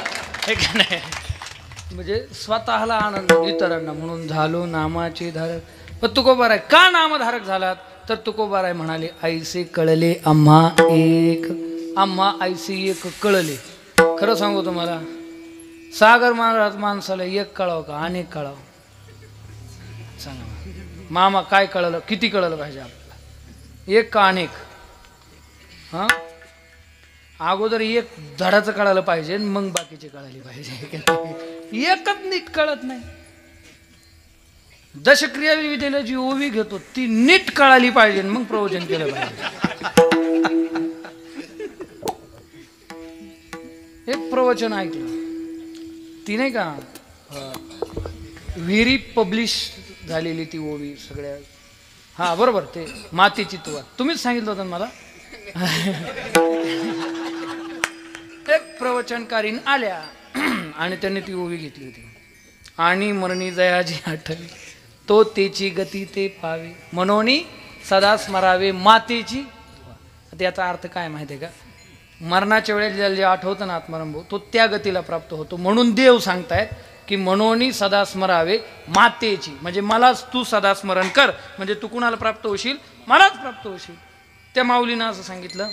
हे का नाही? म्हणजे स्वतःला आनंद, इतरांना म्हणून झालो नामाचे धारक. पण तुकोबाराय का नामधारक झालात तर तुकोबाराय म्हणाले आईसे कळले आम्हा एक, आम्हा आईसे एक कळले. खरं सांगू तुम्हाला, सागर महाराज माणसाला एक कळावं का अनेक कळावं सांगा. मामा काय कळलं, किती कळलं पाहिजे आपल्याला, एक का अनेक? हां, अगोदर एक धडाचं कळालं पाहिजे मग बाकीचे कळाले पाहिजे. एकच नीट कळत नाही. दशक्रिया विविधेला जी ओवी घेतो ती नीट कळाली पाहिजे मग प्रवचन केलं पाहिजे. एक प्रवचन ऐकलं, ती नाही का व्हेरी पब्लिश झालेली ती ओवी सगळ्या. हा बरोबर, ते मातीची तुवा तुम्हीच सांगितलं होतं मला. एक प्रवचनकारीन आल्या आणि त्यांनी ती ओवी घेतली होती. आणि मरणी जयाजी आठवी तो तेची गती ते पावे मनोनी सदा स्मरावे मातेची. त्याचा अर्थ काय माहिती आहे का? मरणाच्या वेळेला जे आठवतं ना आत्मारंभ, तो त्या गतीला प्राप्त होतो. म्हणून देव सांगतायत की मनोनी सदा स्मरावे मातेची, म्हणजे मलाच तू सदा स्मरण कर, म्हणजे तू कुणाला प्राप्त होशील? मलाच प्राप्त होशील. त्या माऊलीनं असं सांगितलं.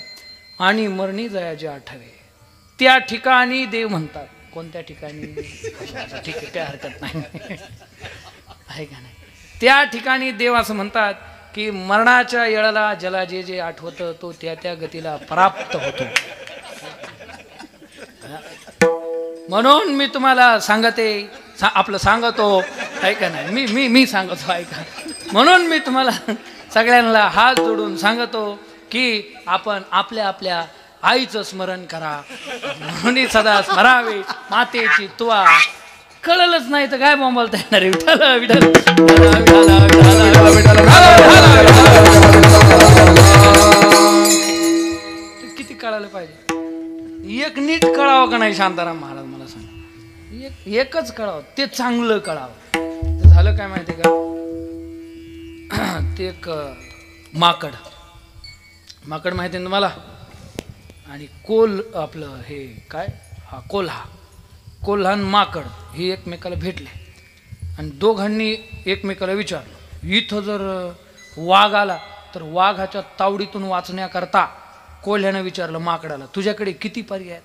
आणि मरणी जयाजी आठवे त्या ठिकाणी देव म्हणतात. कोणत्या ठिकाणी? ठीक आहे, काय हरकत नाही आहे का नाही? त्या ठिकाणी देव असं म्हणतात की मरणाच्या येळाला ज्याला जे जे आठवतं तो त्या त्या गतीला प्राप्त होतो. म्हणून मी तुम्हाला सांगते, आपलं सांगतो ऐका नाही, मी मी मी सांगतो ऐका. म्हणून मी तुम्हाला सगळ्यांना हात जोडून सांगतो की आपण आपल्या आपल्या आईचं स्मरण करा. म्हणून सदा स्मरावे मातेची तुवा. कळलंच नाही तर काय बोंबालता येणार? विठ्ठल विठ्ठल किती कळायला पाहिजे. एक नीट कळावं का नाही? शांताराम महाराज मला सांग, एकच कळावं, ते चांगलं कळावं. झालं काय माहिती का, ते एक माकड माहिती आहे तुम्हाला, आणि कोल आपलं हे काय हा कोल्हा आणि माकड ही एकमेकाला भेटले आणि दोघांनी एकमेकाला विचारलं, इथं जर वाघ आला तर वाघाच्या तावडीतून वाचण्याकरता कोल्ह्यानं विचारलं माकडाला, तुझ्याकडे किती पर्याय आहेत,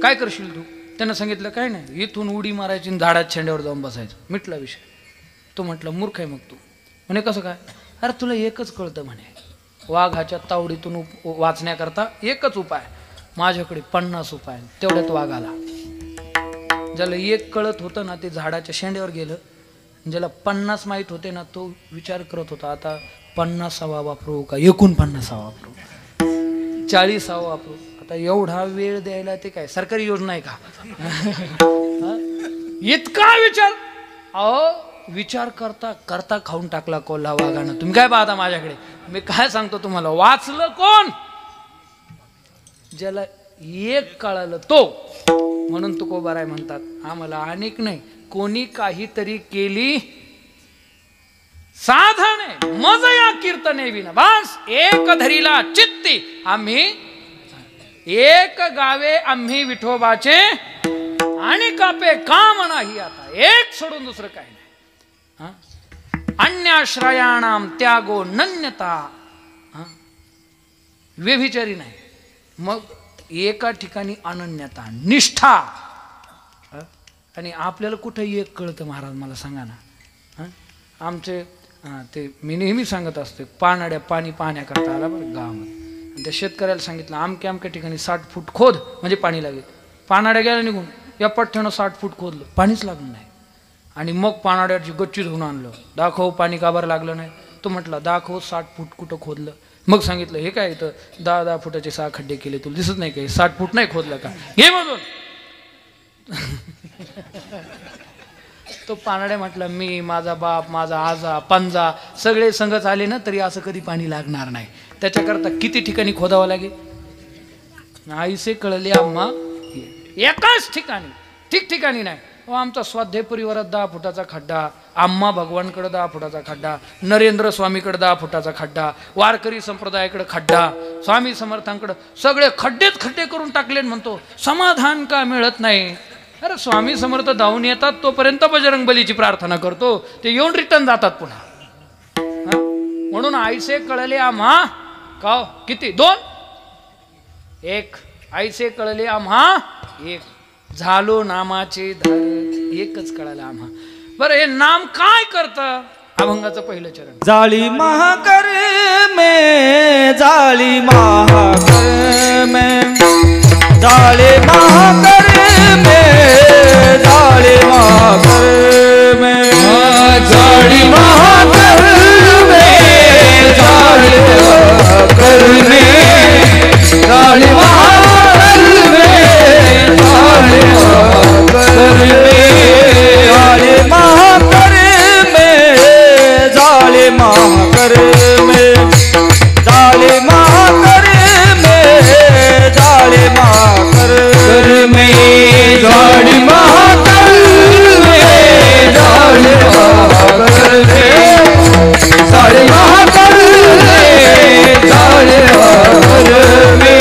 काय करशील तू? त्यानं सांगितलं काय नाही, इथून उडी मारायची आणि झाडात शेंड्यावर जाऊन बसायचं, मिटला विषय. तो म्हटलं मूर्ख आहे मग तू. म्हणे कसं काय? अरे तुला एकच कळतं म्हणे, वाघाच्या तावडीतून वाचण्याकरता एकच उपाय, माझ्याकडे 50 उपाय. तेवढ्यात वाघ आला. ज्याला एक कळत होतं ना ते झाडाच्या शेंड्यावर गेलं, ज्याला 50 माहीत होते ना तो विचार करत होता आता 50वा वापरू का 49वा वापरू, 40वा वापरू. आता एवढा वेळ द्यायला ते काय सरकारी योजना आहे का? इतका विचार, अहो विचार करता करता खाऊन टाकला कोल्हा वाघानं. तुम्ही काय पाहता माझ्याकडे, मी काय सांगतो तुम्हाला, वाचलं कोण? ज्याला एक कळालं तो. म्हणून तुकोबाराय म्हणतात, आम्हाला अनेक नाही, कोणी काहीतरी केली साधने मज या कीर्तने विना, बस एक धरीला चित्ती आम्ही, एक गावे आम्ही विठोबाचे आणि कापे काम नाही. आता एक सोडून दुसरं काही नाही. अन्याश्रयाणाम त्यागो नन्यता, व्यभिचारी नाही. मग एका ठिकाणी अनन्यता, निष्ठा. आणि आपल्याला कुठे एक कळतं महाराज मला सांगा ना. आमचे ते मी नेहमी सांगत असते, पानाड्या पाणी पाहण्याकरता आला बरं गावामध्ये, आणि त्या शेतकऱ्याला सांगितलं अमक्या ठिकाणी 60 फूट खोद म्हणजे पाणी लागेल. पानाड्या गेला निघून, या पठ्ठ्यानं 60 फूट खोदलं, पाणीच लागलं नाही. आणि मग पानाड्याची गच्ची धुवून आणलं, दाखव पाणी का बरं लागलं नाही. तो म्हटलं दाखव 60 फूट कुठं खोदलं. मग सांगितलं हे काय इथं 10-10 फुटाचे 6 खड्डे केले, तुला दिसत नाही का 60 फूट नाही खोदलं का, हे मधून. तो पानाड्या म्हटलं मी, माझा बाप, माझा आजा, पंजा सगळे संगच आले ना तरी असं कधी पाणी लागणार नाही. त्याच्याकरता किती ठिकाणी खोदावं लागेल. आईसे कळले आम्हा एकाच ठिकाणी, ठिकठिकाणी नाही. आमचा स्वाध्याय परिवारात 10 फुटाचा खड्डा, आम्हा भगवानकडे 10 फुटाचा खड्डा, नरेंद्र स्वामीकडे 10 फुटाचा खड्डा, वारकरी संप्रदायाकडे खड्डा, स्वामी समर्थांकडे सगळे खड्डेच खड्डे करून टाकले. म्हणतो समाधान का मिळत नाही. अरे स्वामी समर्थ धावून येतात तोपर्यंत बजरंग बलीची प्रार्थना करतो, ते येऊन रिटर्न जातात पुन्हा. म्हणून आईसे कळले आम्हा का किती 2 1, आईसे कळले आम्हा 1, झालो नामाचे धार, एकच कळालं आम्हा. बरं हे नाम काय करतं? अभंगाचं पहिलं चरण, जाळी महाकर में, जाळी महाकर में, जाळे महाकर में, जाळे महाकर में, जाळी महाकर में, जाळे महाकर में, जाळी महाकर में, जाळे महाकर में, जाळे महाकर में, जाळे महाकर में, जाळे महाकर में, जाळे महाकर में, जाळे महाकर में, जाळे महाकर में, जाळे महाकर में,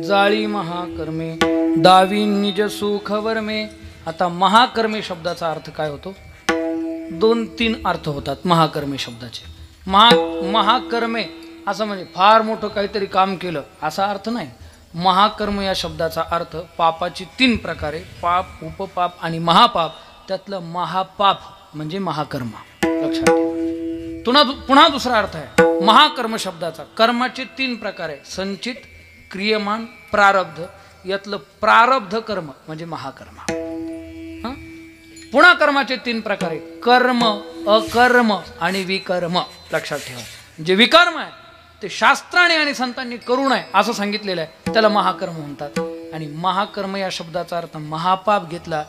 जाळे महाकर में, दावी निज सुखवर में. आता महाकर्मे शब्दाचा अर्थ काय होतो? 2-3 अर्थ होतात महाकर्मे शब्दाचे. महाकर्मे असं म्हणजे फार मोठं काहीतरी काम केलं असा अर्थ नाही. महाकर्म या शब्दाचा अर्थ पापाची 3 प्रकारे, पाप, उपपाप आणि महापाप. त्यातलं महापाप म्हणजे महाकर्म. लक्षात ठेवा. पुन्हा दुसरा अर्थ आहे महाकर्म शब्दाचा. कर्माचे 3 प्रकार आहे, संचित, क्रियमान, प्रारब्ध. यातलं प्रारब्ध कर्म म्हणजे महाकर्म. पुन्हा कर्माचे 3 प्रकार आहे, कर्म, अकर्म आणि विकर्म. लक्षात ठेवा. जे विकर्म आहे ते शास्त्राने आणि संतांनी करू नये असं सांगितलेलं आहे, त्याला महाकर्म म्हणतात. आणि महाकर्म या शब्दाचा अर्थ महापाप घेतला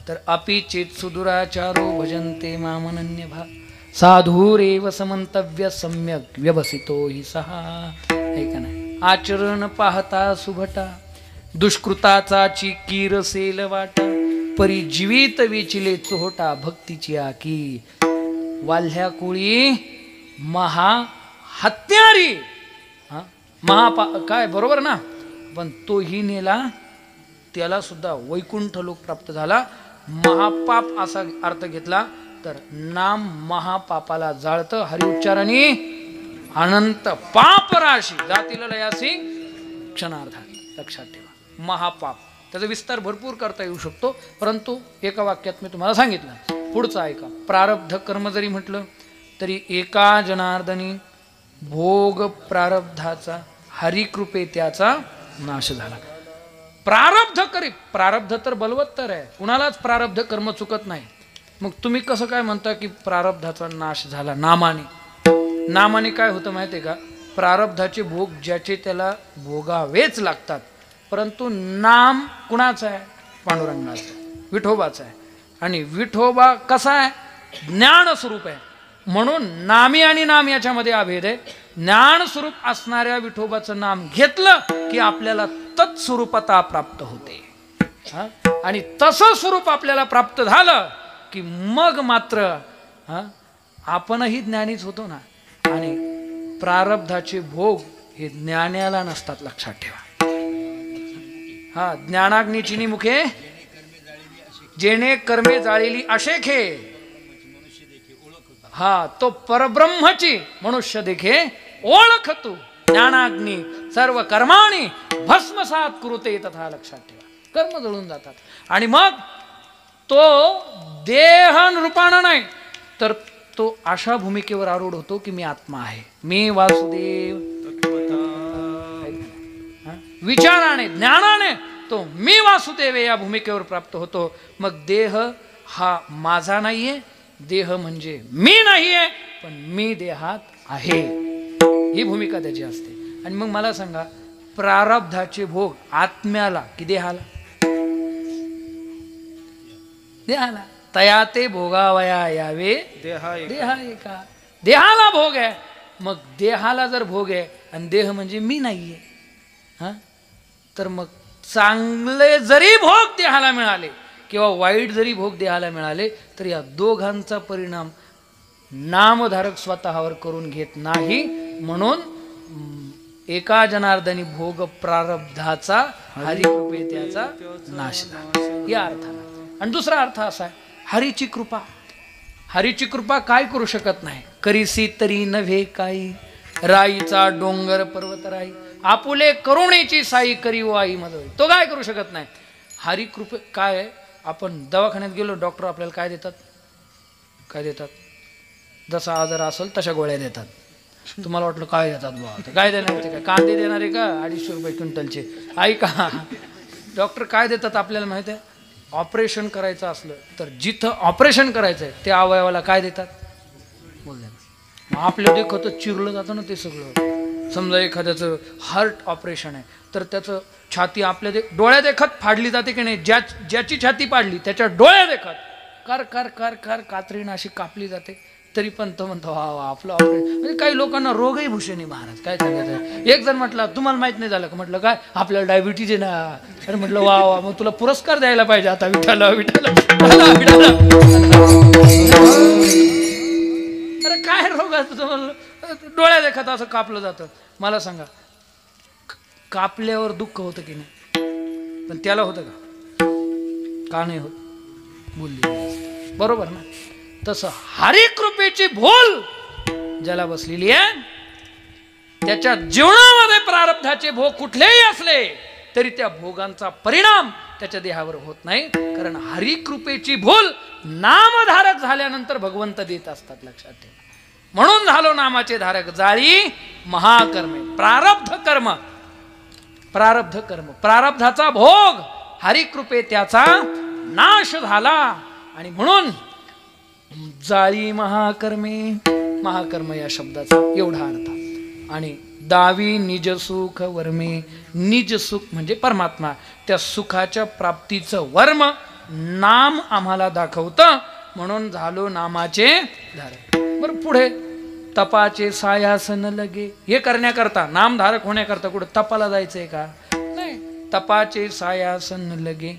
तर अपि चेत सुदुराचारो भजन्ते मामनन्य भा साधुरेव समंतव्य सम्यक व्यवसितो हि सहा. हे का नाही. आचरण पाहता सुभटा दुष्कृताचा कीर सेल वाटा परी जीवित विचिले चोहटा भक्तीची आकी वाल्ह्या कुळी महा हत्यारी. काय बरोबर ना. पण तोही नेला, त्याला सुद्धा वैकुंठ लोक प्राप्त झाला. महापाप असा अर्थ घेतला तर नाम महापापाला जाळतं. हरिउच्चाराने अनंत पाप राशी जातीला लयासी क्षणार्धात. लक्षात ठेवा. महापाप त्याचा विस्तार भरपूर करता येऊ शकतो, परंतु एका वाक्यात मी तुम्हाला सांगितलं. पुढचं ऐका. प्रारब्ध कर्म जरी म्हटलं तरी एका जनार्दनी भोग प्रारब्धाचा हरिकृपे त्याचा नाश झाला. प्रारब्ध करी. प्रारब्ध तर बलवत्तर आहे, कुणालाच प्रारब्ध कर्म चुकत नाही. मग तुम्ही कसं काय म्हणता की प्रारब्धाचा नाश झाला नामाने? नामाने काय होतं माहिती आहे का? प्रारब्धाचे भोग ज्याचे त्याला भोगावेच लागतात, परंतु नाम कुणाचं आहे? पांडुरंगाचं आहे, विठोबाचं आहे. आणि विठोबा कसा आहे? ज्ञान स्वरूप आहे. म्हणून नामी आणि नाम याच्यामध्ये अभेद आहे. ज्ञान स्वरूप असणाऱ्या विठोबाचं नाम घेतलं की आपल्याला तत्स्वरूपता प्राप्त होते. आणि तसं स्वरूप आपल्याला प्राप्त झालं की मग मात्र आपणही ज्ञानीच होतो ना. आणि प्रारब्धाचे भोग हे ज्ञानाला नसतात. लक्षात ठेवा. ज्ञानाग्नीचिनी मुखे जेणे कर्मे जाळलेली अशेखे तो परब्रह्मची मनुष्य देखे ओळख तू ज्ञानाग्नी सर्व कर्माणी भस्मसात कुरुते तथा. लक्षात ठेवा. कर्म जळून जातात आणि मग तो देह रूपानं नाही तर तो अशा भूमिकेवर आरूढ होतो की मी आत्मा आहे, मी वासुदेव. विचाराने ज्ञानाने तो मी वासुदेव या भूमिकेवर प्राप्त होतो. मग देह हा माझा नाहीये, देह म्हणजे मी नाहीये, पण मी देहात आहे, ही भूमिका त्याची असते. आणि मग मला सांगा, प्रारब्धाचे भोग आत्म्याला की देहाला? देहाला. तया ते भोगावया यावे देहा एका. देहाला भोग आहे. मग देहाला जर भोग आहे आणि देह म्हणजे मी नाहीये, तर मग चांगले जरी भोग देहाला मिळाले किंवा वाईट जरी भोग देहाला मिळाले तर या दोघांचा परिणाम नामधारक स्वतःवर करून घेत नाही. म्हणून एका जनार्दनी भोग प्रारब्धाचा हरिकृपे त्याचा नाश झाला या अर्थाला. आणि दुसरा अर्थ असा आहे हरीची कृपा. हरीची कृपा काय करू शकत नाही. करीसी तरी नव्हे काही राईचा डोंगर पर्वत राई आपुले करुणेची साई करी व आई मदत. तो काय करू शकत नाही. हरी कृपे काय आहे? आपण दवाखान्यात गेलो, डॉक्टर आपल्याला काय देतात? काय देतात? जसा आजार असेल तशा गोळ्या देतात. तुम्हाला वाटलं काय देतात बा? काय देणार? काय कांदे देणार आहे का 250 रुपये क्विंटलचे? ऐका, डॉक्टर काय देतात आपल्याला माहिती आहे? ऑपरेशन करायचं असलं तर जिथं ऑपरेशन करायचं आहे त्या अवयवाला काय देतात? बोलले ना. आपल्या देखत चिरलं जातं ना ते सगळं. समजा एखाद्याचं हार्ट ऑपरेशन आहे तर त्याचं छाती आपल्या डोळ्या देखत फाडली जाते की नाही? ज्याची छाती पाडली त्याच्या डोळ्या देखत कर कर कर कर कात्रीनं अशी कापली जाते. तरी पण तो म्हणतो वा वा आपलं ऑपरेशन. म्हणजे काही लोकांना रोगही भूषणी महाराज. काय सांगायचं? एक जण म्हटलं तुम्हाला माहित नाही झालं का? म्हटलं काय? आपल्याला डायबिटीज आहे ना. अरे म्हटलं वा वा, मग तुला पुरस्कार द्यायला पाहिजे आता. विठाला विठाला अरे काय रोग असतो? म्हणलं डोळ्या देखत असं कापलं जातं. मला सांगा, कापल्यावर दुःख होतं की नाही? पण त्याला होतं का नाही होत? बोलली बरोबर ना. तसं हरिकृपेची भूल ज्याला बसलेली आहे त्याच्या जीवनामध्ये प्रारब्धाचे भोग कुठलेही असले तरी त्या भोगांचा परिणाम त्याच्या देहावर होत नाही, कारण हरिकृपेची भूल नामधारक झाल्यानंतर भगवंत देत असतात, लक्षात ठेवा. म्हणून झालो नामाचे धारक. जाळी महाकर्मे, प्रारब्ध कर्म, प्रारब्ध कर्म, प्रारब्धाचा भोग, हरिकृपे त्याचा नाश झाला. आणि म्हणून जाळी महाकर्मे, महाकर्म या शब्दाचा एवढा अर्थ. आणि दावी निज सुख वर्मे, निज सुख म्हणजे परमात्मा, त्या सुखाच्या प्राप्तीचं वर्म नाम आम्हाला दाखवतं, म्हणून झालो नामाचे धारक. बरं पुढे तपाचे सायासन लगे, हे करण्याकरता, नामधारक होण्याकरता कुठं तपाला जायचंय का? नाही. तपाचे सायासन लगे,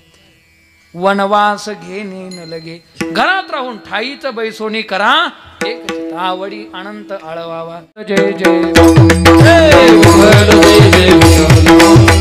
वनवास घेणे न लगे, घरात राहून ठाईच बैसोनी करा, एक आवडी अनंत आळवावा. जय जय जय जय